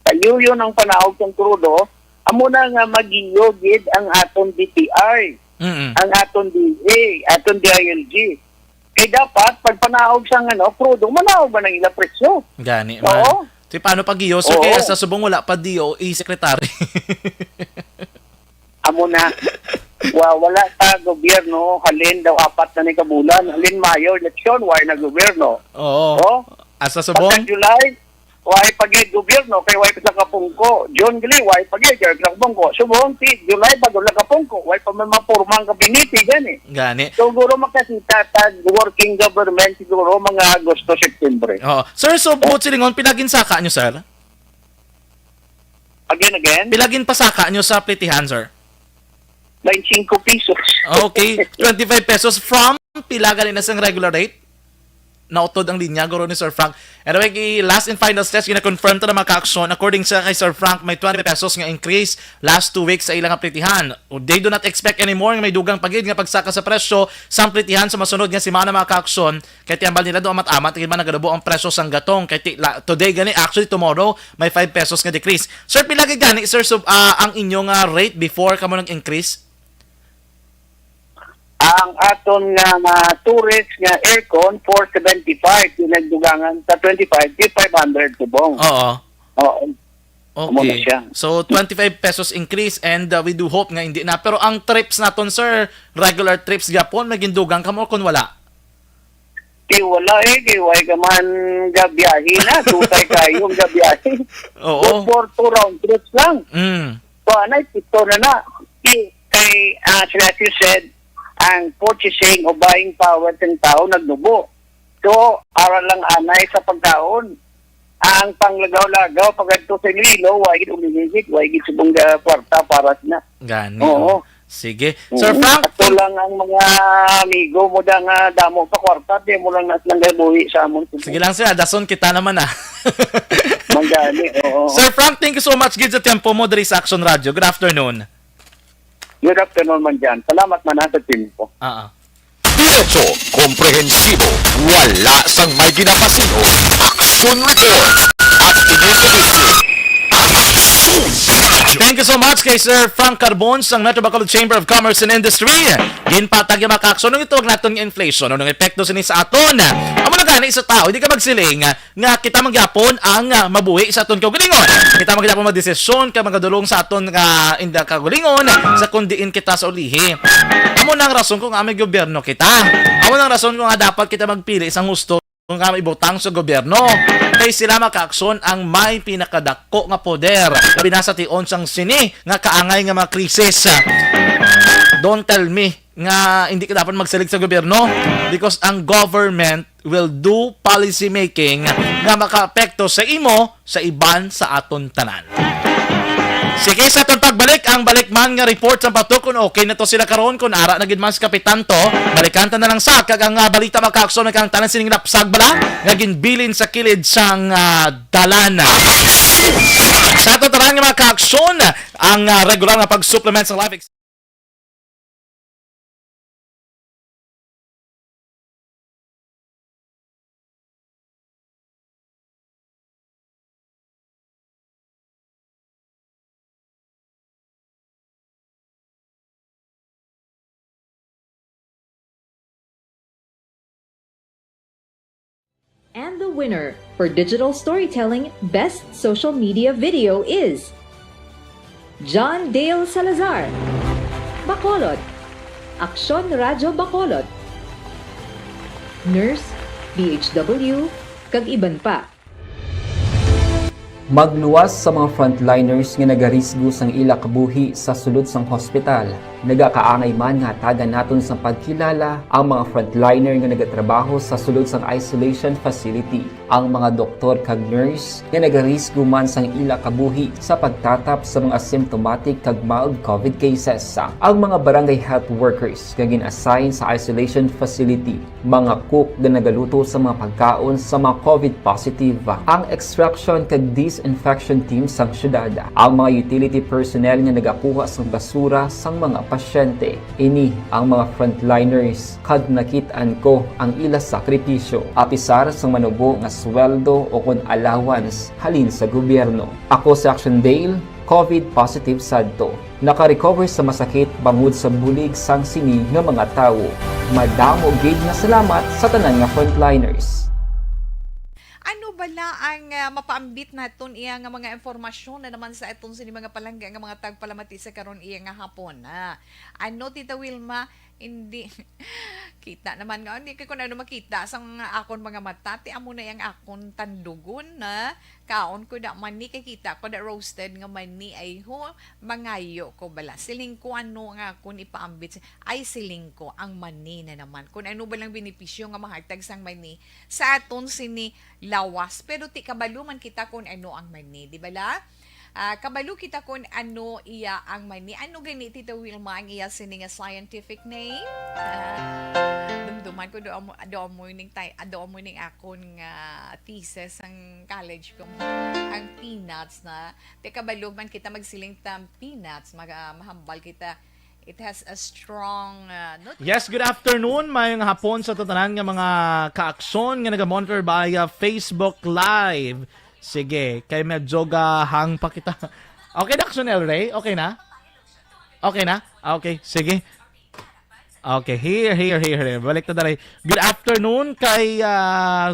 tayuyo ng panaog ng krudo, amo na nga magiyogid ang aton DTI, ang aton DA, aton DILG. Kaya dapat, pag panaog sa krudo, manaog ba ng ilang presyo? Gani man. So, paano pag-iyo? Sir, kaya sa subong wala pa DOE secretary. Amo na. Wala sa gobyerno, halin daw 4 na ni kabulan. Halin Mayo, eleksyon, why na gobyerno? Asa subong? Pagka July, why pag-i gobyerno, kay why pa sa kapungko. June, July, why pag-i, kay sa kapungko. Subong, July, bago lang kapungko. Why pa may mapurmang kabiniti, gani. Gani. Siguro makasita tag working government, siguro mga Agosto, September. Sir, so buot silingon, pinagin saka nyo, sir? Again? Pilagin pa saka nyo sa plitihan, sir? 25 pesos. Okay, 25 pesos from pila ganin na sang regular rate. Nautod ang linya guro ni Sir Frank. Anyway, last and final test gina-confirm to na mga ka-aksyon. According sa kay Sir Frank, may 20 pesos nga increase last 2 weeks sa ilang pritihan. They do not expect anymore nga may dugang pagid nga pagsaka sa presyo sa pritihan sa masunod nga semana mga ka-aksyon. Kay tiambal nila do amat-amat kay man nagadubo ang presyo sang gatong. Kay today gani, actually tomorrow may 5 pesos nga decrease. Sir, pila gid gani sir ang inyong rate before kamo nang increase? Ang aton nga tourist nga aircon 475 yung nagdugangan sa 25 di 500 tubong. Oo. Oo. Okay. So 25 pesos increase and we do hope nga hindi na. Pero ang trips naton sir, regular trips gyapon magindugang kamo kun wala. Kay wala kay ka man gabiyahe na, tutay kayong gabiyahe. Oo. For 2 round trips lang. So anay pito na. Kay as you said, ang purchasing o buying power ng tao nagdubo. So, aral lang anay sa pagkaon. Ang panglagaw-lagaw, pagkanto sa Iloilo, wagit umiligit, wagit subong kwarta para na. Gani. Oo. Sige. Sir Frank, Ato lang ang mga amigo mo da nga damo sa kwarta, di mo lang nas lang buhi sa amon. sige lang sir, dason kita naman Manggani, oo. Sir Frank, thank you so much gid sa tempo mo diri sa Action Radio. Good afternoon. Good afternoon man dyan. Salamat man sa team ko. Diretso, komprehensibo, wala sang may ginapasino, action report at inisipin. Thank you so much kay Sir Frank Carbon sa Metro Bacolod Chamber of Commerce and Industry. Ginpatag yung makakso nung ituwag natin yung inflation o nung epekto sini sa aton. Amo na gani sa tao, hindi ka magsiling nga kita magyapon ang mabuhi sa aton kaugalingon. Kita magyapon magdesisyon ka magadulong sa aton nga inda kaugalingon sa kundiin kita sa ulihi. Amo nang rason kung amay gobyerno kita. Amo nang rason kung dapat kita magpili isang gusto kung kami ibutang sa gobyerno. Kay sila makaaksyon ang may pinakadako nga poder. Binasa tion sang sini nga kaangay nga mga krisis. Don't tell me nga hindi ka dapat magsalig sa gobyerno because ang government will do policy making nga makaapekto sa imo sa iban sa aton tanan. Sige, sa itong pagbalik, ang balikman nga report sa bato kung okay na to sila karon kung ara na gid man sa kapitan to, balikan ta na lang sa kag ang balita makakson kang tanan sining napsag bala nga ginbilin sa kilid sang dalana. Sa ito tarang nga makakson ang regular nga pag-supplement sa life And the winner for Digital Storytelling Best Social Media Video is John Dale Salazar, Bacolod, Aksyon Radyo Bacolod, Nurse, DHW, kag iban pa. Magluwas sa mga frontliners nga nagarisgo sang ila kabuhi sa sulod sang hospital. Nagakaangay man nga tagan naton sa pagkilala ang mga frontliner nga nagatrabaho sa sulod sang isolation facility. Ang mga doktor kag nurse nga nagarisgo man sang ila kabuhi sa pagtatap sa mga symptomatic kag mild COVID cases. Ang mga barangay health workers nga gin-assign sa isolation facility, mga cook nga nagaluto sa mga pagkaon sa mga COVID positive, ang extraction kag disinfection team sang syudad, ang mga utility personnel nga nagakuha sang basura sang mga pasyente. Ini ang mga frontliners kag nakit-an ko ang ila sakripisyo apisar sang manubo nga sweldo o kun allowance halin sa gobyerno. Ako si Action Dale, COVID positive sadto. Naka-recover sa masakit bangod sa bulig sang sini nga mga tawo. Madamo gid nga salamat sa tanan nga frontliners. Ano bala ang mapaambit naton iya nga mga informasyon na naman sa itong sini mga palangga nga mga tagpalamati sa karon iya nga hapon. Ano Tita Wilma, hindi kita naman nga hindi ko na makita sang akon mga mata ti amo na yang akon tandugon na kaon ko da mani kay kita ko da roasted nga mani ay ho mangayo ko bala siling ko ano nga akon ipaambit ay siling ko ang mani na naman kun ano ba lang benepisyo nga mahatag sang mani sa aton sini lawas pero ti kabaluman kita kun ano ang mani di bala Kabalo kita kung ano iya ang mani. Ano gani Tita Wilma ang iya sining scientific name? Dumduman ko do morning akon nga thesis ang college ko. Ang peanuts na. Te kabalo man kita magsiling tam peanuts, mahambal kita. It has a strong Yes, good afternoon. Mayong hapon sa tatanan nga mga kaaksyon nga nagamonitor via Facebook Live. Sige, kay medyo gahang pa kita. Okay na, Action El Rey? Okay na? Okay na? Okay, sige. Okay, here. Balik na dalay. Good afternoon kay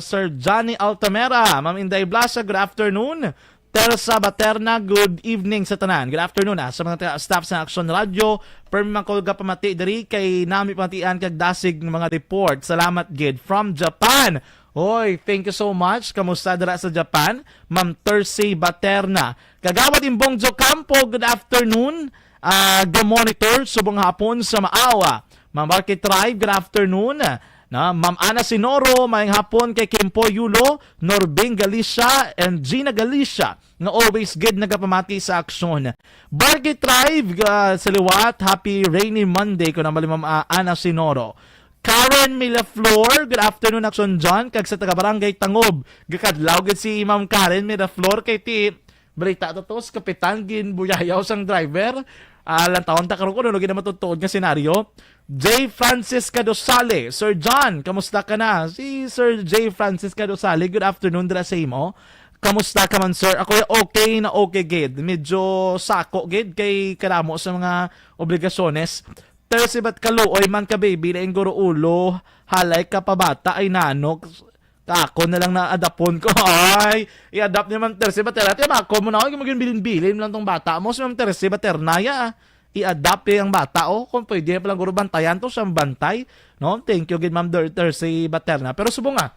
Sir Johnny Altamera. Ma'am Inday Blasa, good afternoon. Teresa Baterna, good evening sa tanan. Good afternoon sa mga staff sa Action Radio. Permi makulga pamati diri kay nami pamatian kag dasig ng mga report. Salamat gid from Japan. Hoy, thank you so much. Kamusta dira sa Japan? Ma'am Teresa Baterna. Kagawad Imbong Jocampo, good afternoon. Go monitor subong hapon sa Maawa. Ma'am Market Tribe, good afternoon. Na, Ma'am Ana Sinoro, mayang hapon kay Kimpo Yulo, Norbing Galicia, and Gina Galicia, na always good nagapamati sa aksyon. Barget Tribe, sa liwat, happy rainy Monday ko na mali Ma'am Ana Sinoro. Karen Milaflor, good afternoon Aksyon John, kag sa taga-barangay Tangob. Gakadlaw gid si Ma'am Karen Milaflor kay ti balita to tos kapitan gin buyayaw sang driver. Alang taon ta karon ko no gid matutuod nga senaryo. J. Francis Cadosale. Sir John, kamusta ka na? Si Sir J. Francis Cadosale, good afternoon dira sa imo. Kamusta ka man, sir? Ako okay na okay, gid. Medyo sako, gid, kay karamo sa mga obligasyones. Pero si ba't kaluoy man ka, baby, na guro ulo, halay ka pa bata, ay nanok. Ako na lang na adapon ko. Ay, i-adapt niya man Tersi Baterna. Ako mo na ako, maging bilin-bilin lang tong bata mo. Si Ma'am Tersi Baterna, i-adapt yung bata kung pwede palang guro bantayan to sa bantay, no? Thank you gid Ma'am Tersi Baterna. Pero subo nga,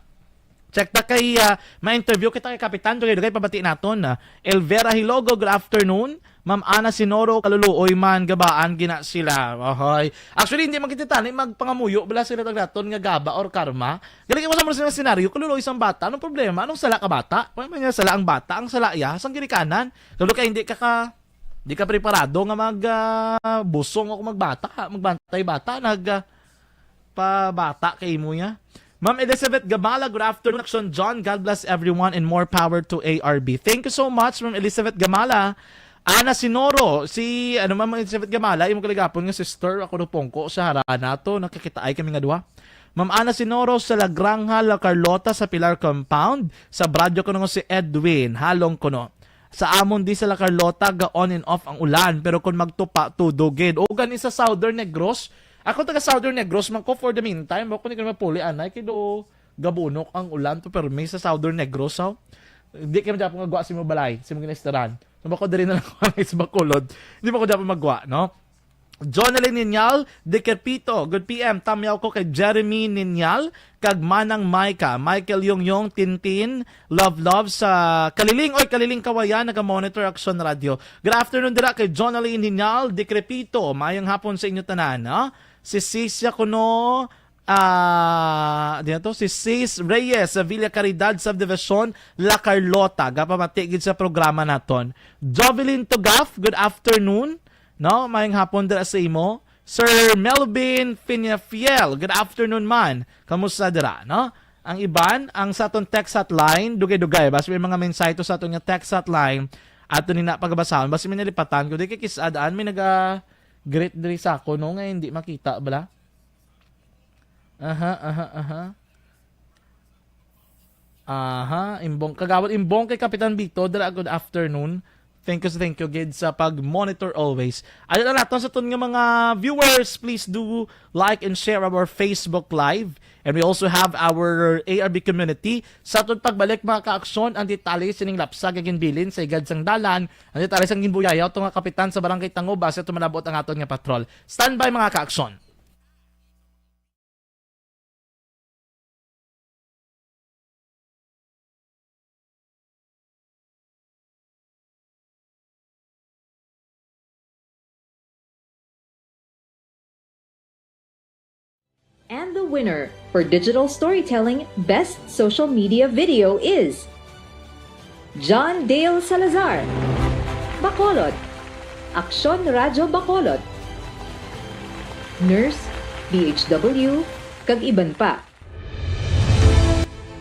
check ta kay ma-interview kita kay Kapitan dugay pabati naton. Elvera Hilogo, good afternoon. Ma'am Ana Sinoro, kaluluoy man gabaan gina sila. Ohoy. Actually hindi magkititani magpangamuyo bala sila tagdaton nga gaba or karma. Gali mo sa mga senaryo kaluluoy sang bata. Anong problema? Anong sala ka bata? Paano man sala ang bata? Ang sala ya sang ginikanan. Lalo kay hindi ka preparado nga busong ako magbantay bata, pabata kay mo ya. Ma'am Elizabeth Gamala, good afternoon, Action John. God bless everyone and more power to ARB. Thank you so much, Ma'am Elizabeth Gamala. Ana Sinoro, Ma'am Elizabeth Gamala, imong kaligapon nga sister, ako no pongko sa harana to, nakikitaay kami nga duha. Ma'am Ana Sinoro sa La Granja, La Carlota sa Pilar Compound, sa Bradyo ko no si Edwin, halong kuno. Sa amon di sa La Carlota, ga on and off ang ulan, pero kung magtupa, tudugid. O gani sa Southern Negros, ako taga Southern Negros, man ko for the meantime, ako ni ka mapuli, anay, kido gabunok ang ulan to, pero may sa Southern Negros, hindi kayo dyan magwa si mo balay, si mo ginestaran. So, bako dali na lang ako sa Bacolod. Hindi pa ko dyan magwa, no? Jonalyn Ninyal, De Kerpito, good PM, tamyaw ko kay Jeremy Ninyal, kag Manang Maika, Michael Yongyong, Tintin, Love sa Kaliling, Kaliling Kawayan, naga-monitor Action Radio. Good afternoon dira kay Jonalyn Ninyal, De Kerpito, mayang hapon sa inyo tanan, no? Si Sisya Kuno, si Sis Reyes sa Villa Caridad Subdivision, La Carlota, gapamatigid sa programa naton. Jovelyn Tugaf, good afternoon. No, mayang hapon dira sa imo. Sir Melvin Finafiel, good afternoon man. Kamusta dira, no? Ang iban, ang sa aton text hotline, dugay-dugay. Basta may mga mensahe to sa aton nga text hotline, ato ni na pagbasahon. Basta may nalipatan ko, di kay kisadaan, may great diri sa ako, no? Ngayon, hindi makita, bala? Kagawad imbong kay Kapitan Bito, dala good afternoon. Thank you gid sa pag-monitor always. Ayun na natin sa itong mga viewers, please do like and share our Facebook Live. And we also have our ARB community. Sa itong pagbalik mga kaaksyon, ang detalye sining lapsag agin bilin sa igad sang dalan. Ang detalye sang ginbuyayaw itong mga kapitan sa Barangay Tango base ito manabot ang aton nga patrol. Stand by mga kaaksyon. And the winner for Digital Storytelling Best Social Media Video is John Dale Salazar. Bacolod, Aksyon Radyo Bacolod, Nurse, DHW, kag iban pa.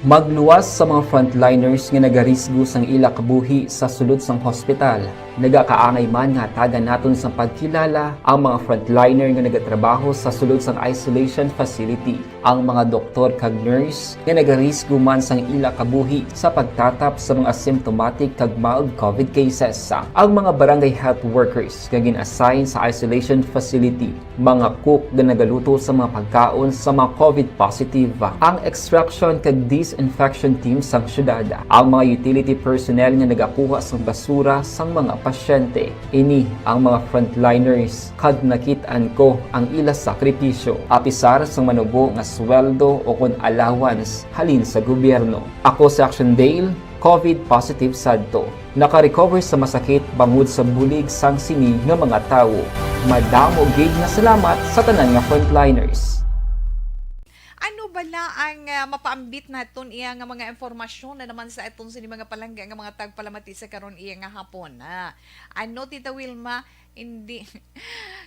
Magluwas sa mga frontliners nga nagarisgo sang ila kabuhi sa sulod sang hospital. Nagakaangay man nga tagan naton sa pagkilala ang mga frontliner nga nagatrabaho sa sulod sang isolation facility. Ang mga doktor kag nurse nga nagarisgo man sang ila kabuhi sa pagtatap sa mga asymptomatic kag mild COVID cases. Ang mga barangay health workers nga gin-assign sa isolation facility, mga cook nga nagaluto sa mga pagkaon sa mga COVID positive, ang extraction kag disinfection team sang syudad, ang mga utility personnel nga nagakuha sang basura sang mga pasyente. Ini ang mga frontliners kag nakit-an ko ang ila sakripisyo apisar sang manubo nga sweldo o kun allowance halin sa gobyerno. Ako si Action Dale, COVID positive sadto. Naka-recover sa masakit bangod sa bulig sang sini nga mga tawo. Madamo gid na salamat sa tanan nga frontliners. Ano bala ang mapaambit naton iya nga mga informasyon na naman sa itong sini mga palangga nga mga tagpalamati sa karon iya nga hapon. Ano Tita Wilma, hindi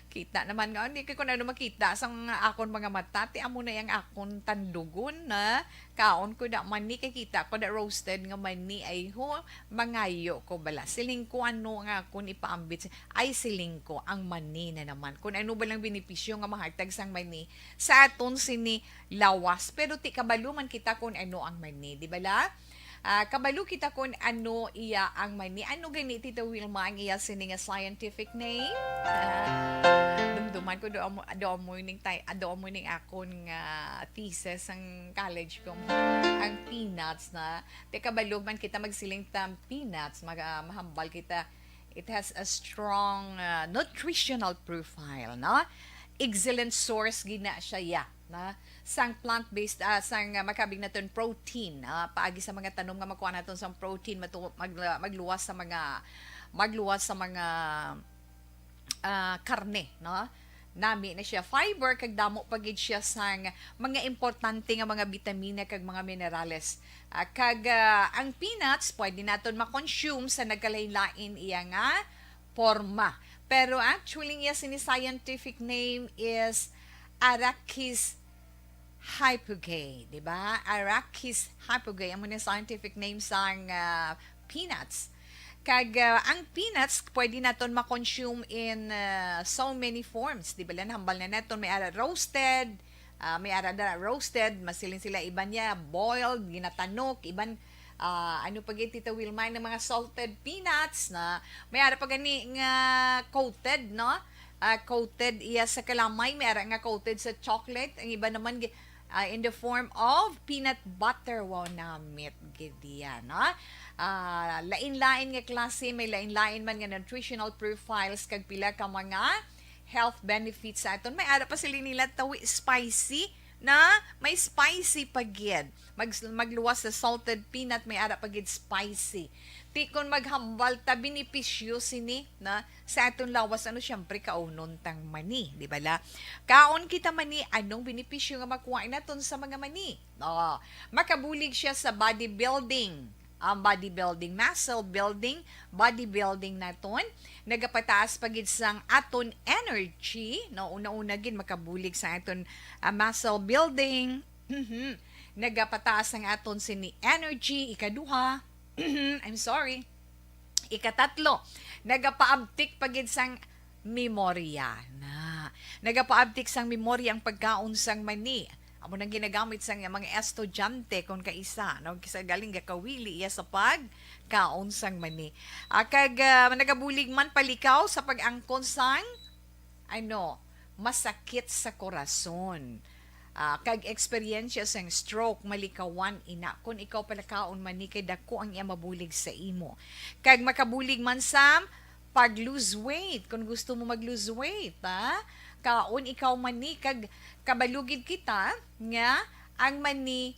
kita naman nga hindi ko na makita sang akon mga mata ti amo na yang akon tandugon na kaon ko da mani kay kita ko da roasted nga mani ay ho mangayo ko bala siling ko ano nga akon ipaambit ay siling ko ang mani na naman kun ano ba lang benepisyo nga mahatag sang mani sa aton sini lawas pero ti kabalo man kita kun ano ang mani di bala. Kabalo kita kung ano iya ang mani. Ano gani Tita Wilma ang iya sini nga scientific name? Dumduman ko do morning akon nga thesis ang college ko. Ang peanuts na. Te kabalo man kita magsiling tam peanuts, mahambal kita. It has a strong nutritional profile, no? Excellent source gina siya na sang plant-based sang makabig naton protein paagi sa mga tanom nga makuha naton sang protein magluwas sa mga karne no nami na siya fiber kag damo pagid siya sang mga importante nga mga bitamina kag mga minerales kag ang peanuts pwede naton ma-consume sa nagkalain-lain iya nga forma pero actually iya sini scientific name is Arachis hypogae, di ba? Arachis hypogae, ang muna scientific name sang peanuts. Kag ang peanuts pwede naton ma-consume in so many forms, di ba? Hambal na naton may ara roasted, masilin sila iban niya boiled, ginatanok, iban ano pag Tita Wilma ng mga salted peanuts na may ara pa gani nga coated, no? Coated iya sa kalamay, may ara nga coated sa chocolate, ang iba naman in the form of peanut butter. Wow, namit gidi yan, no? Lain-lain nga klase, may lain-lain man nga nutritional profiles kag pila ka mga health benefits sa aton. May ara pa sila nila tawi spicy na may spicy pagid. Magluwas sa salted peanut may ara pagid spicy. Ti kon maghambal ta benepisyo sini na sa aton lawas ano syempre kaunon tang mani, di ba la? Kaon kita mani anong benepisyo nga makuha naton sa mga mani? Makabulig siya sa bodybuilding. Ang bodybuilding, muscle building, bodybuilding naton, nagapataas pagid sang aton energy, no una-una gid makabulig sa aton muscle building. Nagapataas ang aton sini energy, ikaduha. I'm sorry. Ikatatlo, nagapaabtik pagid sang memorya. Nagapaabtik sang memorya ang pagkaon sang mani. Amo nang ginagamit sa mga estudyante kung kaisa, no? Kisa galing gakawili iya sa pagkaon sang mani. Kag nagabulig man palikaw sa pag-angkon sang masakit sa korason. Kag eksperyensya sang stroke malikawan ina kung ikaw palakaon man ni kay dako ang iya mabulig sa imo. Kag makabulig man sa pag-lose weight kung gusto mo mag-lose weight, kaon ikaw mani kag kabalugid kita nga ang mani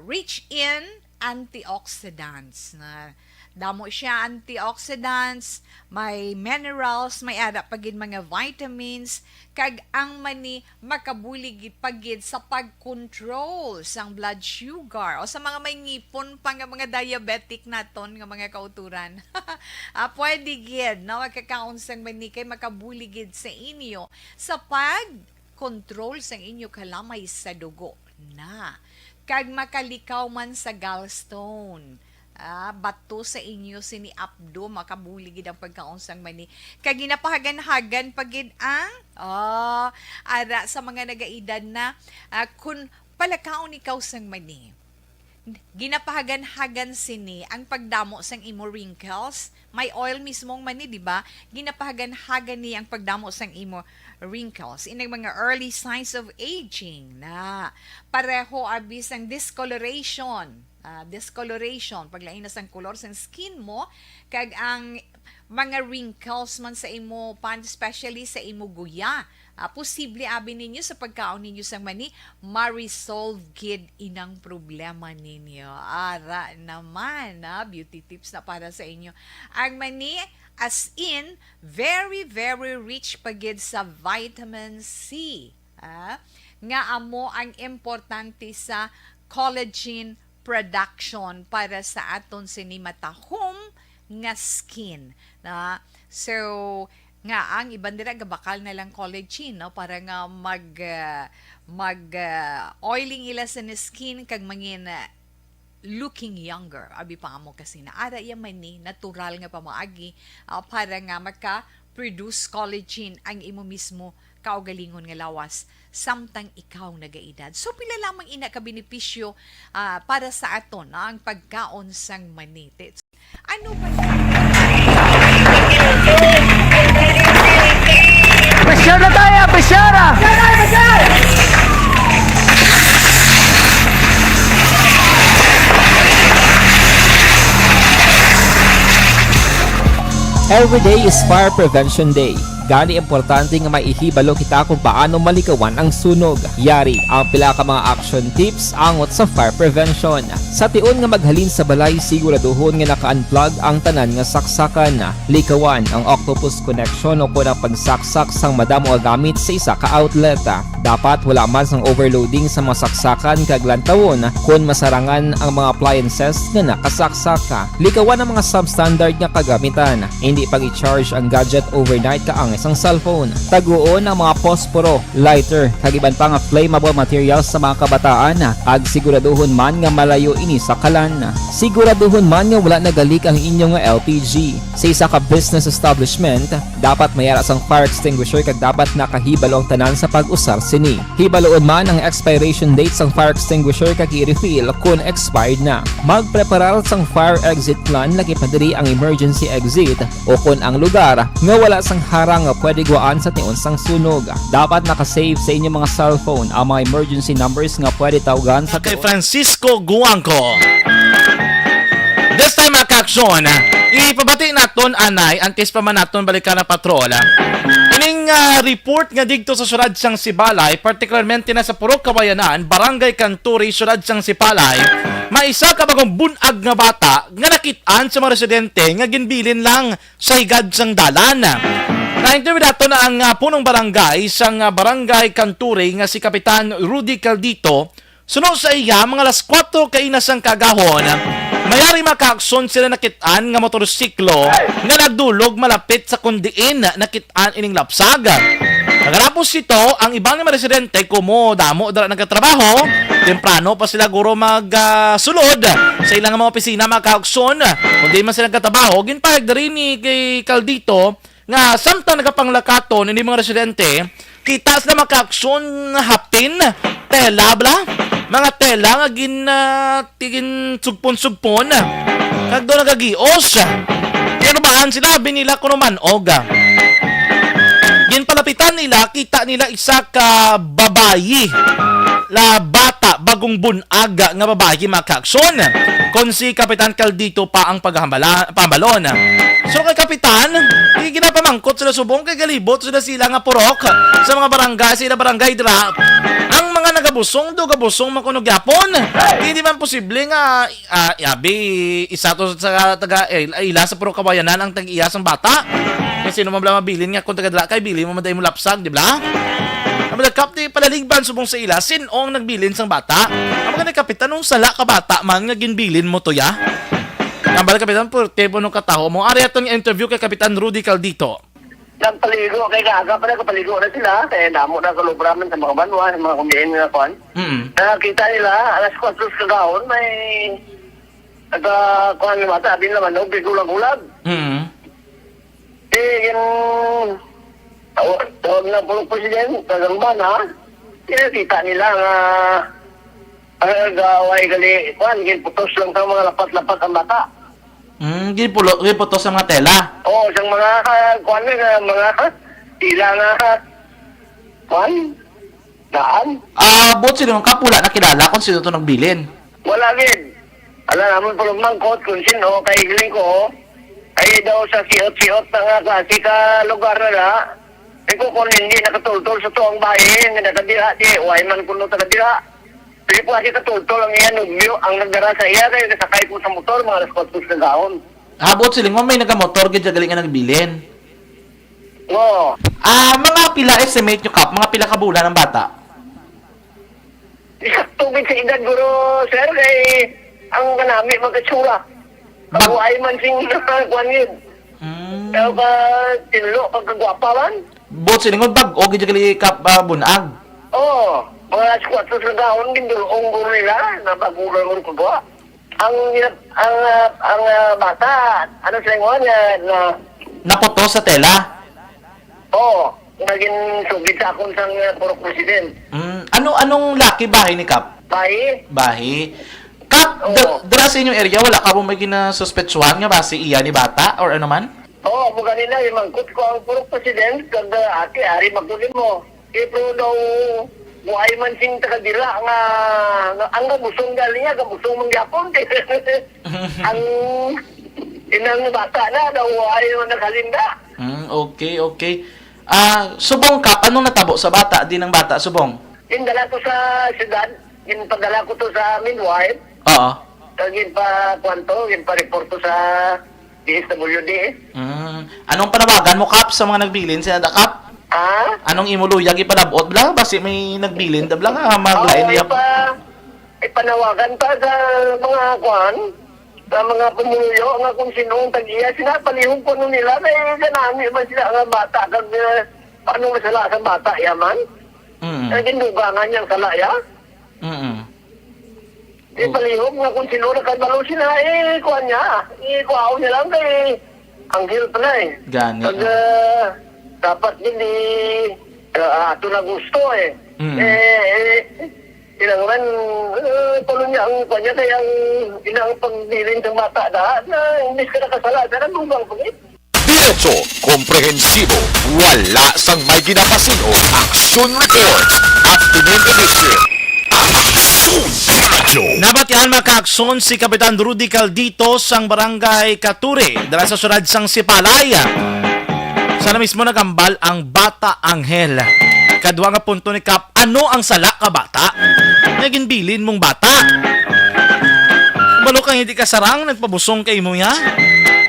rich in antioxidants na Damo siya antioxidants, may minerals, may ada pagid mga vitamins, kag ang mani makabulig pagid sa pag-control sang blood sugar o sa mga may ngipon pa nga mga diabetic naton nga mga kauturan. Pwede gid no magkakaon sang mani kay makabulig sa inyo sa pag-control sang inyo kalamay sa dugo na kag makalikaw man sa gallstone. Bato sa inyo sini abdo makabuligid ang pagkaonsang mani kag ginapahagan-hagan pagid ang ara sa mga nagaedad na kun palakaon ikaw sang mani ginapahagan-hagan sini ang pagdamo sang imo wrinkles. May oil mismong mani, di ba? Ginapahagan-hagan ni ang pagdamo sang imo wrinkles. Inang mga early signs of aging na pareho abis ang discoloration. Discoloration, paglain na sang color sang skin mo, kag ang mga wrinkles man sa imo pan, especially sa imo guya. Posible abi ninyo sa pagkaon ninyo sang mani, ma-resolve gid inang problema ninyo. Ara naman, beauty tips na para sa inyo. Ang mani, as in, very, very rich pagid sa vitamin C. Nga amo ang importante sa collagen production para sa aton sinimatahom nga skin. So, nga ang iban dira gabakal na lang collagen no para nga oiling ila sa skin kag mangin looking younger abi pa amo kasi na ara iya man ni natural nga pamaagi para nga maka-produce collagen ang imo mismo kaugalingon nga lawas samtang ikaw nagaedad. So pila lamang ina ka benepisyo para sa aton ang pagkaon sang manite. Ano ba Presyara tayo! Presyara! Every day is Fire Prevention Day. Gani importante nga maihibalo kita kung paano malikawan ang sunog. Yari ang pila ka mga action tips angot sa fire prevention. Sa tion nga maghalin sa balay, siguraduhon nga naka-unplug ang tanan nga saksakan. Likawan ang octopus connection o kung ang pagsaksak sang madamo nga gamit sa isa ka outlet. Dapat wala man sang overloading sa mga saksakan kag lantawon kung masarangan ang mga appliances nga nakasaksaka. Likawan ang mga substandard nga kagamitan. Hindi pag i-charge ang gadget overnight kaang isang cellphone. Taguon ang mga posporo, lighter, kag iban pa nga flammable materials sa mga kabataan. Ag siguraduhon man nga malayo ini sa kalan. Siguraduhon man nga wala nagalik ang inyong LPG. Sa isa ka business establishment, dapat mayara sang fire extinguisher kag dapat nakahibalo ang tanan sa pag-usar sini. Hibaloon man ang expiration date sang fire extinguisher kag i-refill kung expired na. Magpreparar sang fire exit plan lagi padiri ang emergency exit o kung ang lugar nga wala sang harang nga pwede guaan sa tion sang sunog. Dapat nakasave sa inyong mga cellphone ang mga emergency numbers nga pwede tawagan sa kay Francisco Guangco. This time maka-aksyon, ipabati naton anay antes pa man naton balikan na patrola. Ining report nga digto sa syudad sang Sibalay, particularmente na sa Purok Kabayanan, Barangay Canturi, syudad sang Sipalay, maisa ka bagong bunag nga bata nga nakitaan sa mga residente nga ginbilin lang sa higad sang dalan. Na-interview nato na ang punong barangay sang Barangay Canturi nga si Kapitan Rudy Caldito. Sunod sa iya, mga alas 4 kainas ang kagahon, mayari makaakson sila nakitaan nga motorsiklo nga nagdulog malapit sa kundiin nakitaan ining lapsag. Nagarapos ito, ang ibang mga residente kumo damo dara nagkatrabaho, temprano pa sila guro magsulod sa ilang mga opisina makaakson. Kung di man sila nagkatrabaho, ginpahag dari ni kay Caldito nga samtang nagapanglakaton ini mga residente, kita sila makaakson hapin, tela bla, mga tela nga tigin sugpon-sugpon, kag doon nagagios. Pero baan sila, binila ko naman, oga. Ginpalapitan nila, kita nila isa ka babayi, la bata, bagong bunaga nga babayi makaakson. Kung si Kapitan Caldito pa ang pambalon. So kay Kapitan, ginapamangkot sila subong kay galibot sila nga purok sa mga barangay, sila barangay dra. Ang mga gabusong do gabusong makunog yapon. Hindi man posible nga yabi isa to sa taga ila sa puro kabayanan ang tag-iya sang bata. Kasi sino man bala mabilin nga kung taga kay bili mo maday mo lapsag, di ba? Ang mga kapti palaligban subong sa ila sinong nagbilin sang bata. Ang mga kapitan nung sala ka bata man nga ginbilin mo to ya. Ang bala kapitan por tepo nung kataho mo. Ari atong interview kay Kapitan Rudy Caldito. Nagpaligo kay Gaga pa nagpaligo na sila kaya damo na kalubraman sa mga banwa sa mga kumiin na kwan. Nakita nila alas 4 kagahon may nagkakuhan ng mata abin naman no bigulag-ulag. Yung tawag na pulong presidente kagangban ha kinakita nila nga gaway gali kwan ginputos lang sa mga lapat-lapat ang bata. Giputos sa mga tela. Oo, siyang mga kwan mga tila nga kwan daan. Bot sino ng kapula na kilala kung sino to nagbilin. Wala gid. Alam naman pulong mangkot kung sino kay hiling ko ay daw sa siot-siot na nga klase ka lugar na ikaw kung hindi nakatultol sa tuwang bahin nga nakadira di way man kuno nakadira. Pero po kasi katultol ang iyan nubyo ang nagdara sa iya kaya kasakay ko sa motor mga alas 4 na gaon. Bot siling mo may nagamotor gid galing nga nagbilin. Oo. Mga pila estimate nyo kap, mga pila ka bulan ng bata. Tubig sa edad guro sir kay ang kanami magkatsura. Kabuhay man sing kwan yun. Kaya ka tinlo pagkagwapa man. Bot siling mo bag o gid gali kap bunag. Oo. Mga alas 4 na gaon gindulong guro nila na bagulang ko ba. Ang bata ano sila nga na Napoto sa tela. Oo. Naging sugid sa akong sang puro president. Anong laki bahay ni Kap? Bahay. Kap, dira sa inyong area, wala ka mo may ginasuspetsuhan nga ba si iya ni bata or ano man? Oo, mga nila, imangkot ko ang puro president, kada ate, ari magdulin mo. Pero daw, buhay man sing takadira nga ang gabusong galing nga, gabusong mangyapon. Ang inang bata na, daw buhay man nakalinda. Okay. Subong Kap, anong natabo sa bata? Di ng bata, subong? Indala ko sa syudad, padala ko to sa midwife. Oo. Gin pa kwanto, gin pa reporto sa DSWD. Anong panawagan mo Kap sa mga nagbilin sa Kap? Anong imuluyag ipanabot bla basi may nagbilin dabla nga maglain niya. Ipanawagan pa sa mga kwan, sa mga pumuluyo nga kung sinong tag-iya sinapalihog ko nung nila kaya ganami man sila nga bata kag paano masala sa bata yaman. Gindugangan niyang salaya. Palihog nga kung sino nakabalo sila kuhan niya. Kuhaw niya lang kay anghel pala Gani. Pag dapat din ato na gusto Kailangan tuloy niya ang kanya kaya ang inang pagbilin ng bata na hindi ka nakasala. Pero lugang pagit. Diretso, komprehensibo, wala sang may ginapasino. Action Report, Afternoon Edition. Nabatian maka-aksyon si Kapitan Rudy Caldito sang Barangay Kature dala sa syudad sang Sipalay. Sana mismo nagambal ang Bata Anghel. Kadwa nga punto ni Kap, ano ang sala ka bata? Naginbilin mong bata. Balo kang hindi kasarang, nagpabusong kay mo ya?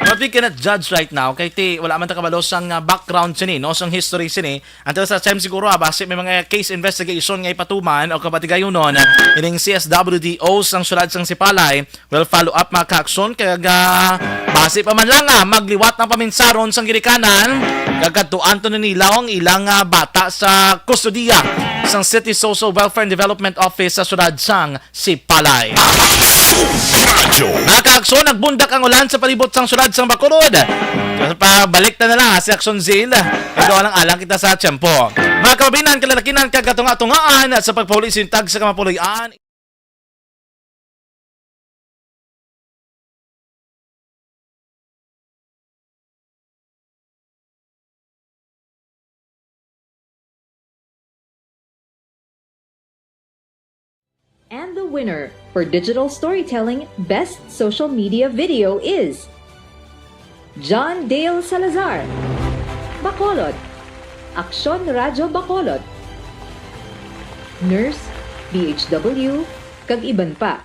But we cannot judge right now kay wala man ta kabalo sang background sini no sang history sini until sa time siguro base may mga case investigation nga ipatuman o kapatigayon nun ining CSWDO sang syudad sang Sipalay will follow up mga ka-aksyon kaya base pa man lang magliwat ng paminsaron sang girikanan gagatuan to nila ang ilang bata sa kustodiya sang City Social Welfare and Development Office sa syudad sang Sipalay. Mga ka-aksyon, nagbundak ang ulan sa palibot sang syudad sang Bacolod. Pabalik na lang si Action Zil. Ito lang alang kita sa tiyempo. Mga kababinan, kalalakinan, kagatunga-tungaan at sa pagpahuli sintag sa kamapuloyan. And the winner for Digital Storytelling Best Social Media Video is John Dale Salazar, Bacolod, Aksyon Radyo Bacolod, Nurse DHW, kag iban pa.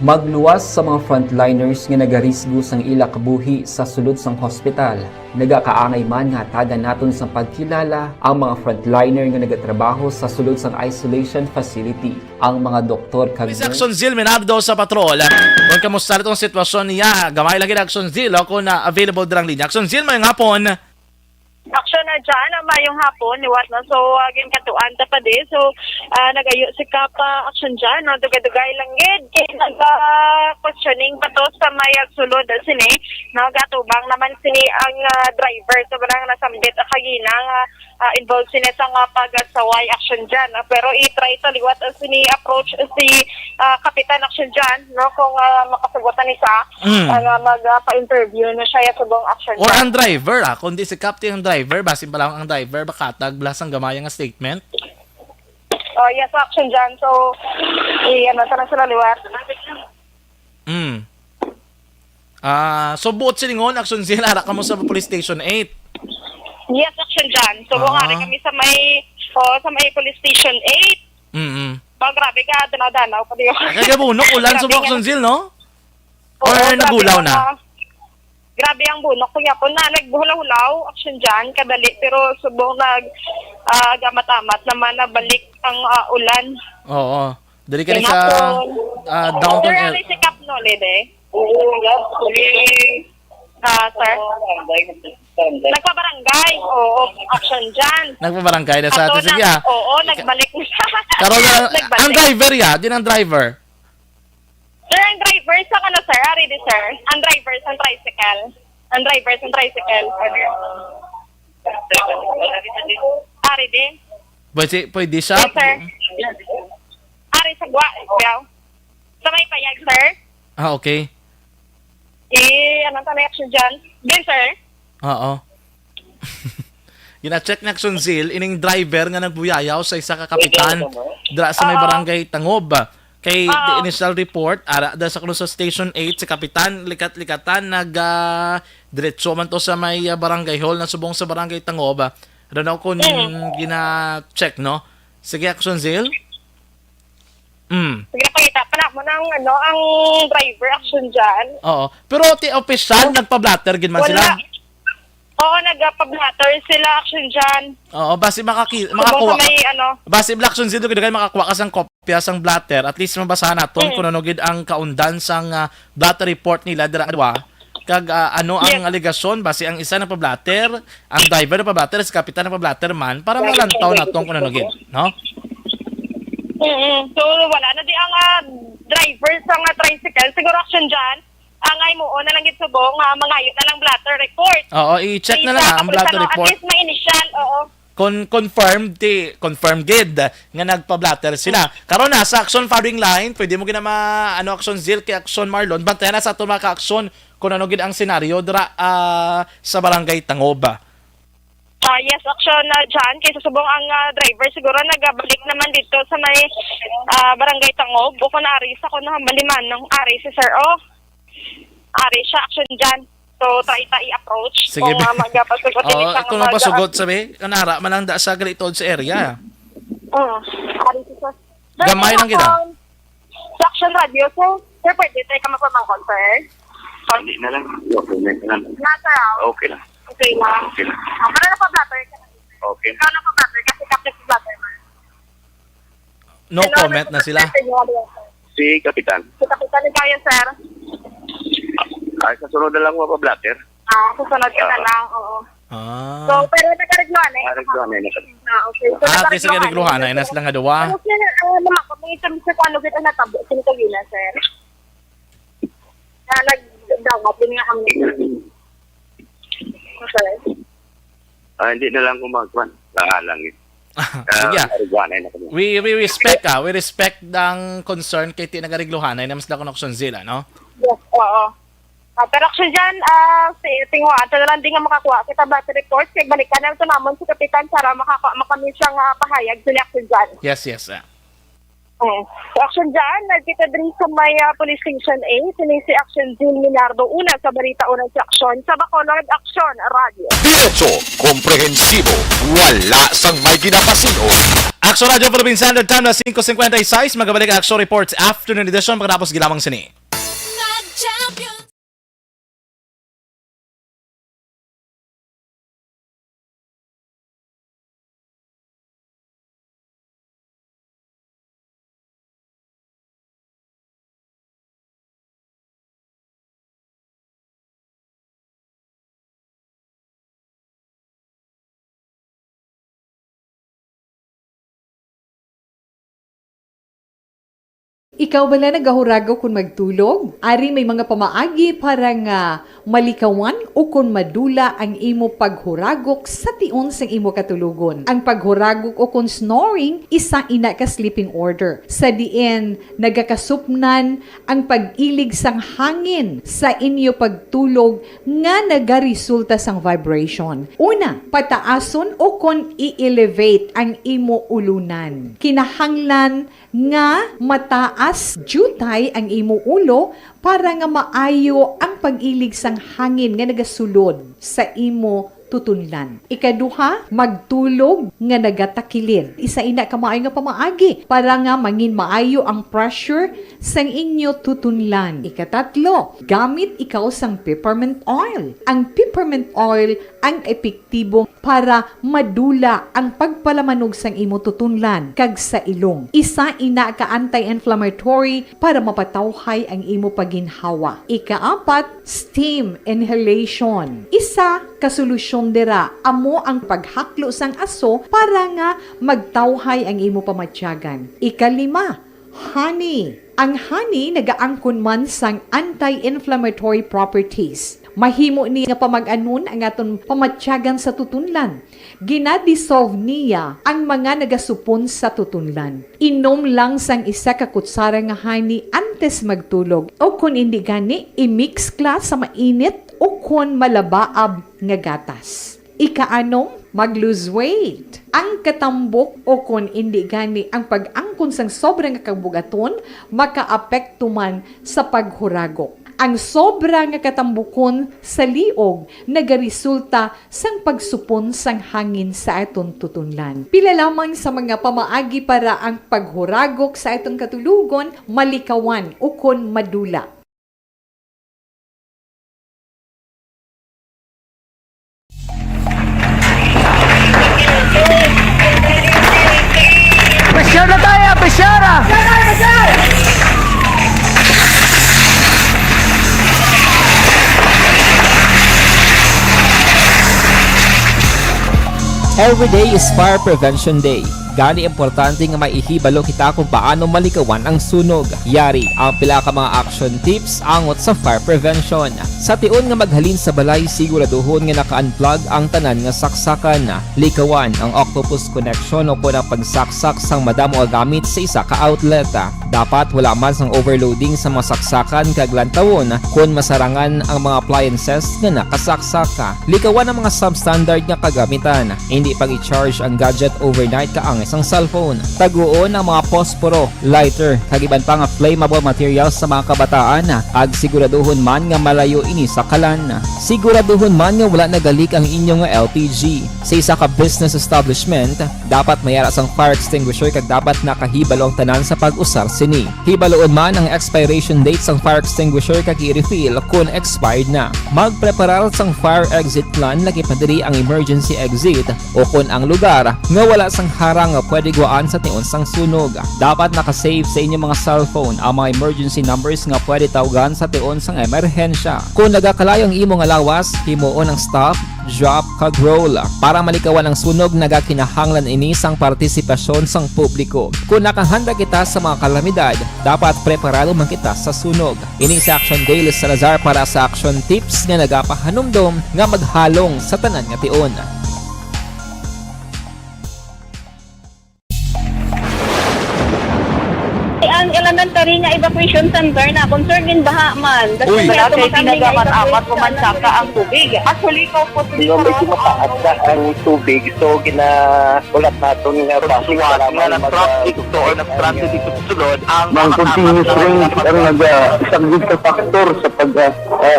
Magluwas sa mga frontliners nga nagarisgo sang ila kabuhi sa sulod sang hospital. Nagakaangay man nga tagan naton sa pagkilala ang mga frontliner nga nagatrabaho sa sulod sang isolation facility. Ang mga doktor kag Si Action Zil Minardo sa patrol. Kung kamusta itong sitwasyon niya, gamay lagi na Action Zil ako na available dirang linya. Action Zil, mayong hapon. Action na dyan, mayong hapon, niwat na. So, aging katuan ta pa di. So, nagayo si Kapa action dyan, no? Dugay-dugay lang gid. Kaya nag-questioning pa to sa may sulod sini. No? Gatubang naman sini ang driver. So, parang nasambit kaginang involved sini sa pagsaway action dyan. No? Pero i-try to liwat sini approach si Kapitan action dyan. No? Kung makasagutan isa, magpa-interview na siya sa buong action Or dyan. ang driver, kundi si Captain ang driver, basin pa lang ang driver, bakatag, blas ang gamay nga statement. Yes, action dyan. So, tanong sila liwat. So buot silingon, Action Zil, harap ka mo sa police station 8. Yes, action dyan. So, bungari kami sa may police station 8. Grabe ka, danaw-danaw pa diyo. Kagabunok, ulan sa Action Zil, no? Or nagulaw na? Grabe ang bunok. Kaya po na, nagbulaw-hulaw, action dyan, kadali. Pero subong gamat-amat naman na balik ang ulan. Oo. Dali ka rin sa downtown. Sir, ano si Cap Nolid eh? Sir? Nagpabarangay. Oo, action dyan. Nagpabarangay na sa atin. Sige Oo, nagbalik na siya. Karoon na, ang driver din ang driver. Sir, ang driver sa sir? Ari di, sir. Ang driver sa tricycle. Ang driver sa tricycle. Ari di? Pwede siya? Yes, sir. Ari sa gwa. Sa may payag, sir. Okay. Anong action dyan? Din, sir. Oo. Gina-check na Action Zil, ining driver nga nagbuyayaw sa isa ka kapitan dra sa may barangay Tangob. Kay the initial report, da sa kuno sa Station 8, si kapitan likat-likatan diretso man to sa may barangay hall na subong sa barangay Tangob. Ano ko gina-check, no? Sige, Action Zil. Sige, pakita pa na mo ng ang driver action dyan. Oo. Pero official, nagpa-blatter gin man sila. Oo, nagpa-blatter sila action dyan. Oo, basi makakuha. May Basi Black Action Zil, kaya makakuha ka sang kopya sang blatter, at least mabasahan naton kung ano gid ang kaundan sang blatter report nila dira kag ang aligasyon basi ang isa na pa-blatter, ang driver na pa-blatter, si kapitan na pa-blatter man para malantaw naton kung ano gid, no? So wala na di ang driver sa tricycle siguro action dyan. Ang ay mo na lang gid subong mangayo na lang blatter report. Oo, i-check na lang ang blatter report. At least may initial, oo. Confirmed gid nga nagpa-blatter sila. Karon na sa action firing line, pwede mo gina Action Zil kay Action Marlon, bantayan na sa aton mga ka-action kung ano gid ang senaryo dira sa barangay Tangob. Yes, action dyan. Kaysa subong ang driver siguro nagabalik naman dito sa may barangay Tangob. O kung ari sa kung baliman ng ari si Sir O. Ari siya action dyan. So, try ta i-approach. Sige, kung magpasugot. Kung mapasugot, sabi, kanara, malang da sa galitod sa area. Ari si Sir. Gamay lang kita. Sa action radio, sir, pwede tayo ka magpamangkon, sir? Hindi na lang. Okay na lang. Nasa Okay lang. Okay lang. Okay lang. Para na pa-blatter ka. Okay. Ikaw na pa-blatter kasi captain si blatter man. No comment na sila. Si Kapitan. Si Kapitan, ikaw yan, sir. Ay, sa sunod na lang mo pa-blatter. Susunod ka na lang, oo. So, Ah. pero nagkarigluhan eh. Arigluhan na yun. Okay. So, Kasi sa regluhan ay nas lang nga dawa. Ano sir, naman ko, may isang sa kung ano kita natabo, sinitagina, sir. Nagdawap din nga kami. Okay. Hindi na lang kumagpan. Lang yun. Sige. Arigluhan na yun. We respect we respect ang concern kay tinagarigluhan ay namas lang Action Zil, no? Yes, oo. Pero action dyan, tingwa, ito na lang din nga makakuha kita battery report, kaya balikan na ito naman si Kapitan para makamit siyang pahayag sa action dyan. Yes. So action dyan, nagkita din sa may police station 8, sinisi action Zil Minardo una sa balita unang sa action sa Bacolod Action Radio. Diretso, komprehensibo, wala sang may ginapasino. Action Radio Philippine Standard Time na 5:56. Magabalik ang Action Reports Afternoon Edition pagkatapos gilamang sini. Ikaw bala nagahurago kung magtulog? Ari may mga pamaagi para nga malikawan o kung madula ang imo paghuragok sa tion sang imo katulugon. Ang paghuragok o kung snoring, isa ina ka sleeping order. Sa diin, nagakasupnan ang pag-ilig sang hangin sa inyo pagtulog nga nagaresulta sang vibration. Una, pataason o kung i-elevate ang imo ulunan. Kinahanglan nga mataas jutay ang imo ulo para nga maayo ang pag-ilig sang hangin nga nagasulod sa imo tutunlan. Ikaduha, magtulog nga nagatakilid. Isa ina ka maayo nga pamaagi para nga mangin maayo ang pressure sang inyo tutunlan. Ikatatlo, gamit ikaw sang peppermint oil. Ang peppermint oil ang epektibo para madula ang pagpalamanog sang imo tutunlan kag sa ilong. Isa ina ka anti-inflammatory para mapatawhay ang imo paginhawa. Ikaapat, steam inhalation. Isa ka solusyon dira amo ang paghaklo sang aso para nga magtawhay ang imo pamatyagan. Ikalima, honey. Ang honey nagaangkon man sang anti-inflammatory properties. Mahimo ni nga pamag-anon ang aton pamatyagan sa tutunlan. Ginadissolve niya ang mga nagasupon sa tutunlan. Inom lang sang isa ka kutsara nga honey antes magtulog. O kung hindi gani, i-mix kla sa mainit o kung malabaab nga gatas. Ikaanom, mag-lose weight. Ang katambok o kung hindi gani ang pag-angkon sang sobrang kabugaton, makaapekto man sa paghuragok. Ang sobra nga katambukon sa liog nagaresulta sang pagsupon sang hangin sa aton tutunlan. Pila lamang sa mga pamaagi para ang paghuragok sa aton katulugon malikawan o kon madula. Pressure na tayo, pressure! Every day is Fire Prevention Day. Gani importante nga maihibalo kita kung paano malikawan ang sunog. Yari ang pila ka mga action tips angot sa fire prevention. Sa tion nga maghalin sa balay, siguraduhon nga naka-unplug ang tanan nga saksakan. Likawan ang octopus connection o kung ang pagsaksak sang madamo nga gamit sa isa ka outlet. Dapat wala man sang overloading sa mga saksakan kag lantawon kung masarangan ang mga appliances nga nakasaksaka. Likawan ang mga substandard nga kagamitan. Hindi pag i-charge ang gadget overnight kaang isang cellphone. Taguon ang mga posporo, lighter, kag iban pa nga flammable materials sa mga kabataan. Ag siguraduhon man nga malayo ini sa kalan. Siguraduhon man nga wala nagalik ang inyong LPG. Sa isa ka business establishment, dapat mayara sang fire extinguisher kag dapat nakahibalo ang tanan sa pag-usar sini. Hibaloon man ang expiration date sang fire extinguisher kag i-refill kung expired na. Magpreparar sang fire exit plan lagi padiri ang emergency exit o kung ang lugar nga wala sang harang nga pwede guaan sa tion sang sunog. Dapat nakasave sa inyong mga cellphone ang mga emergency numbers nga pwede tawagan sa tion sang emerhensya. Kung nagakalayong imong alawas, himuon ang stop, drop, kag roll. Para malikawan ang sunog, nagakinahanglan ini sang partisipasyon sang publiko. Kung nakahanda kita sa mga kalamidad, dapat preparado man kita sa sunog. Ini sa Action Daily Salazar para sa action tips nga nagapahanumdom nga maghalong sa tanan nga tion. Ang ilan voluntary nga evacuation center na concern din baha man. Uy. Kaya Kaya pinagamat-amat evacuation kumansa ka ang tubig. Actually, ko po Medyo mataas na ang tubig, so ulat natin nga basuhan nga ng traffic to or nag-traffic dito sa sulod ang continuous rain ang isang good factor sa pagsaka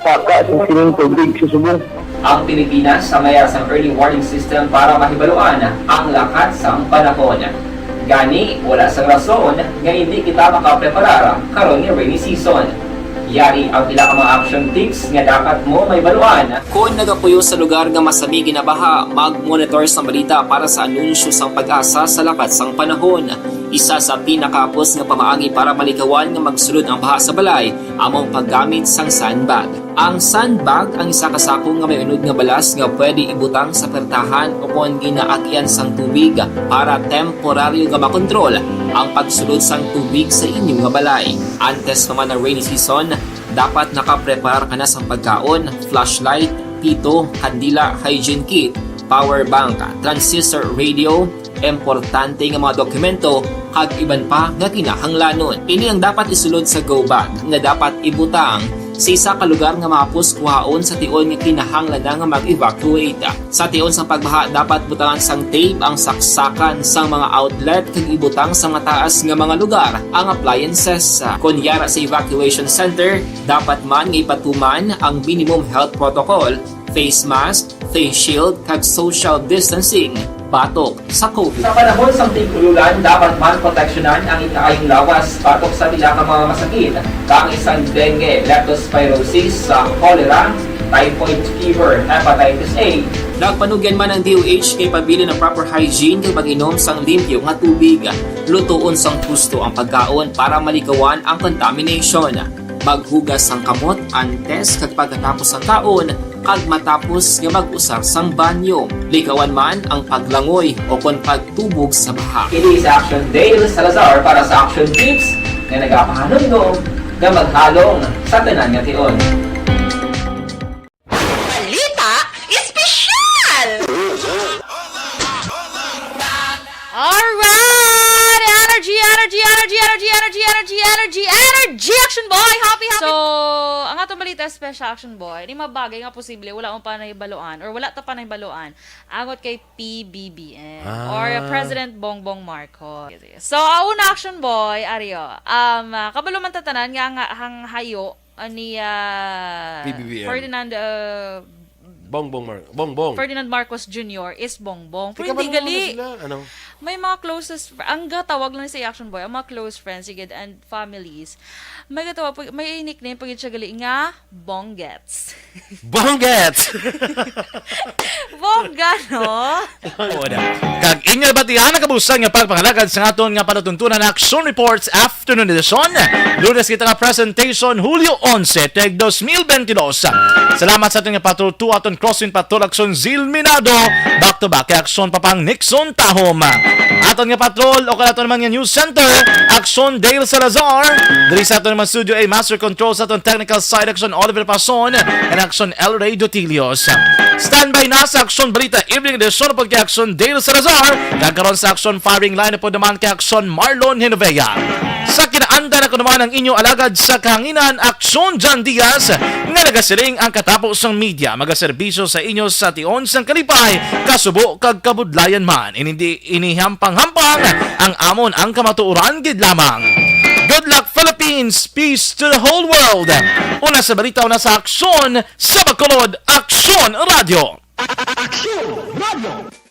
sa sining tubig sa subong. Ang Pilipinas sa mayas ang early warning system para mahibaluan ang lakat sa panahon. Gani, wala sa rason nga hindi kita makapreparar karon ni rainy season. Yari ang pila ka mga action tips nga dapat mo may baluan. Kung nagapuyo sa lugar nga masabi ginabaha, mag-monitor sa balita para sa anunsyo sang pag-asa sa lakat sang panahon. Isa sa pinakapos nga pamaagi para malikawan nga magsulod ang baha sa balay, among paggamit sang sandbag. Ang sandbag ang isa kasakong nga may unod nga balas nga pwede ibutang sa pertahan upon ginaagyan sang tubig para temporaryo nga makontrol ang pagsulod sang tubig sa inyong nga balay. Antes naman ng rainy season, dapat nakaprepare ka na sang pagkaon, flashlight, pito, kandila, hygiene kit, power bank, transistor radio, importante nga mga dokumento kag iban pa nga kinahanglanon. Ini ang dapat isulod sa go bag nga dapat ibutang sa isa ka lugar nga mapus kuhaon sa tion nga kinahanglan nga mag-evacuate. Sa tion sa pagbaha dapat butangan sang tape ang saksakan sang mga outlet kag ibutang sa mataas nga mga lugar ang appliances. Kunyara sa evacuation center, dapat man nga ipatuman ang minimum health protocol, face mask, face shield kag social distancing batok sa COVID. Sa panahon sa tigululan, dapat man proteksyonan ang ikaayong lawas batok sa pila ka mga masakit, kang isang dengue, leptospirosis, cholera, typhoid fever, hepatitis A. Nagpanugyan man ang DOH kay pabili ng proper hygiene kay pag-inom sang limpyo nga tubig. Lutuon sang gusto ang pagkaon para malikawan ang contamination. Maghugas sang kamot antes kag pagkatapos ang kaon kag matapos nga mag-usar sang banyo. Likawan man ang paglangoy o kon pagtubog sa baha. Kini sa Action Dale Salazar para sa action tips nga nagapahanundong nga maghalong sa tanan nga tion. Balita Espesyal! Alright! Energy, Action Boy! Happy! So, ang atong balita special Action Boy, di mabagay nga posible, wala pa nahibaluan or wala ta pa nahibaluan angot kay PBBM or President Bongbong Marcos. So, una Action Boy, Aryo, kabalo man tatanan nga ang hayo ni PBBM. Ferdinand Bongbong. Ferdinand Marcos Jr. is Bongbong. Pero Tika, hindi gali. Ano? May mga closest, ang gatawag lang sa Action Boy, ang mga close friends, sigid, and families, may gatawag, may nickname pag siya gali nga, Bonggets. Bonggets! Bongga, no? Kag inyo batihan ang kabusan nga pagpangalagad sa aton nga panatuntunan na Action Reports Afternoon Edition. Lunes kita nga presentation Hulyo 11, teg 2022. Salamat sa aton nga patrol 2 aton crossing patrol Action Zilminado. Back to back Action Papang Nixon Tahom. Aton nga patrol o kanaton naman nga news center Action Dale Salazar. Diri sa aton naman studio A Master Control sa aton technical side Action Oliver Pason and Action El Rey Dotilios. Standby na sa Action Balita Evening Edition po kay Action Dale Salazar. Gagkaroon sa Action Firing Line po naman kay Action Marlon Hinovea. Sa kinaanda na ko naman ang inyong alagad sa kahanginan Action John Diaz nga nagasiling ang katapos ng media magaserbisyo sa inyo sa tion sang kalipay kasubo kag kabudlayan man hindi inihampang-hampang ang amon ang kamatuoran gid lamang. Good luck Philippines, peace to the whole world. Una sa balita, una sa Aksyon sa Bacolod, Aksyon Radio. Action Radio!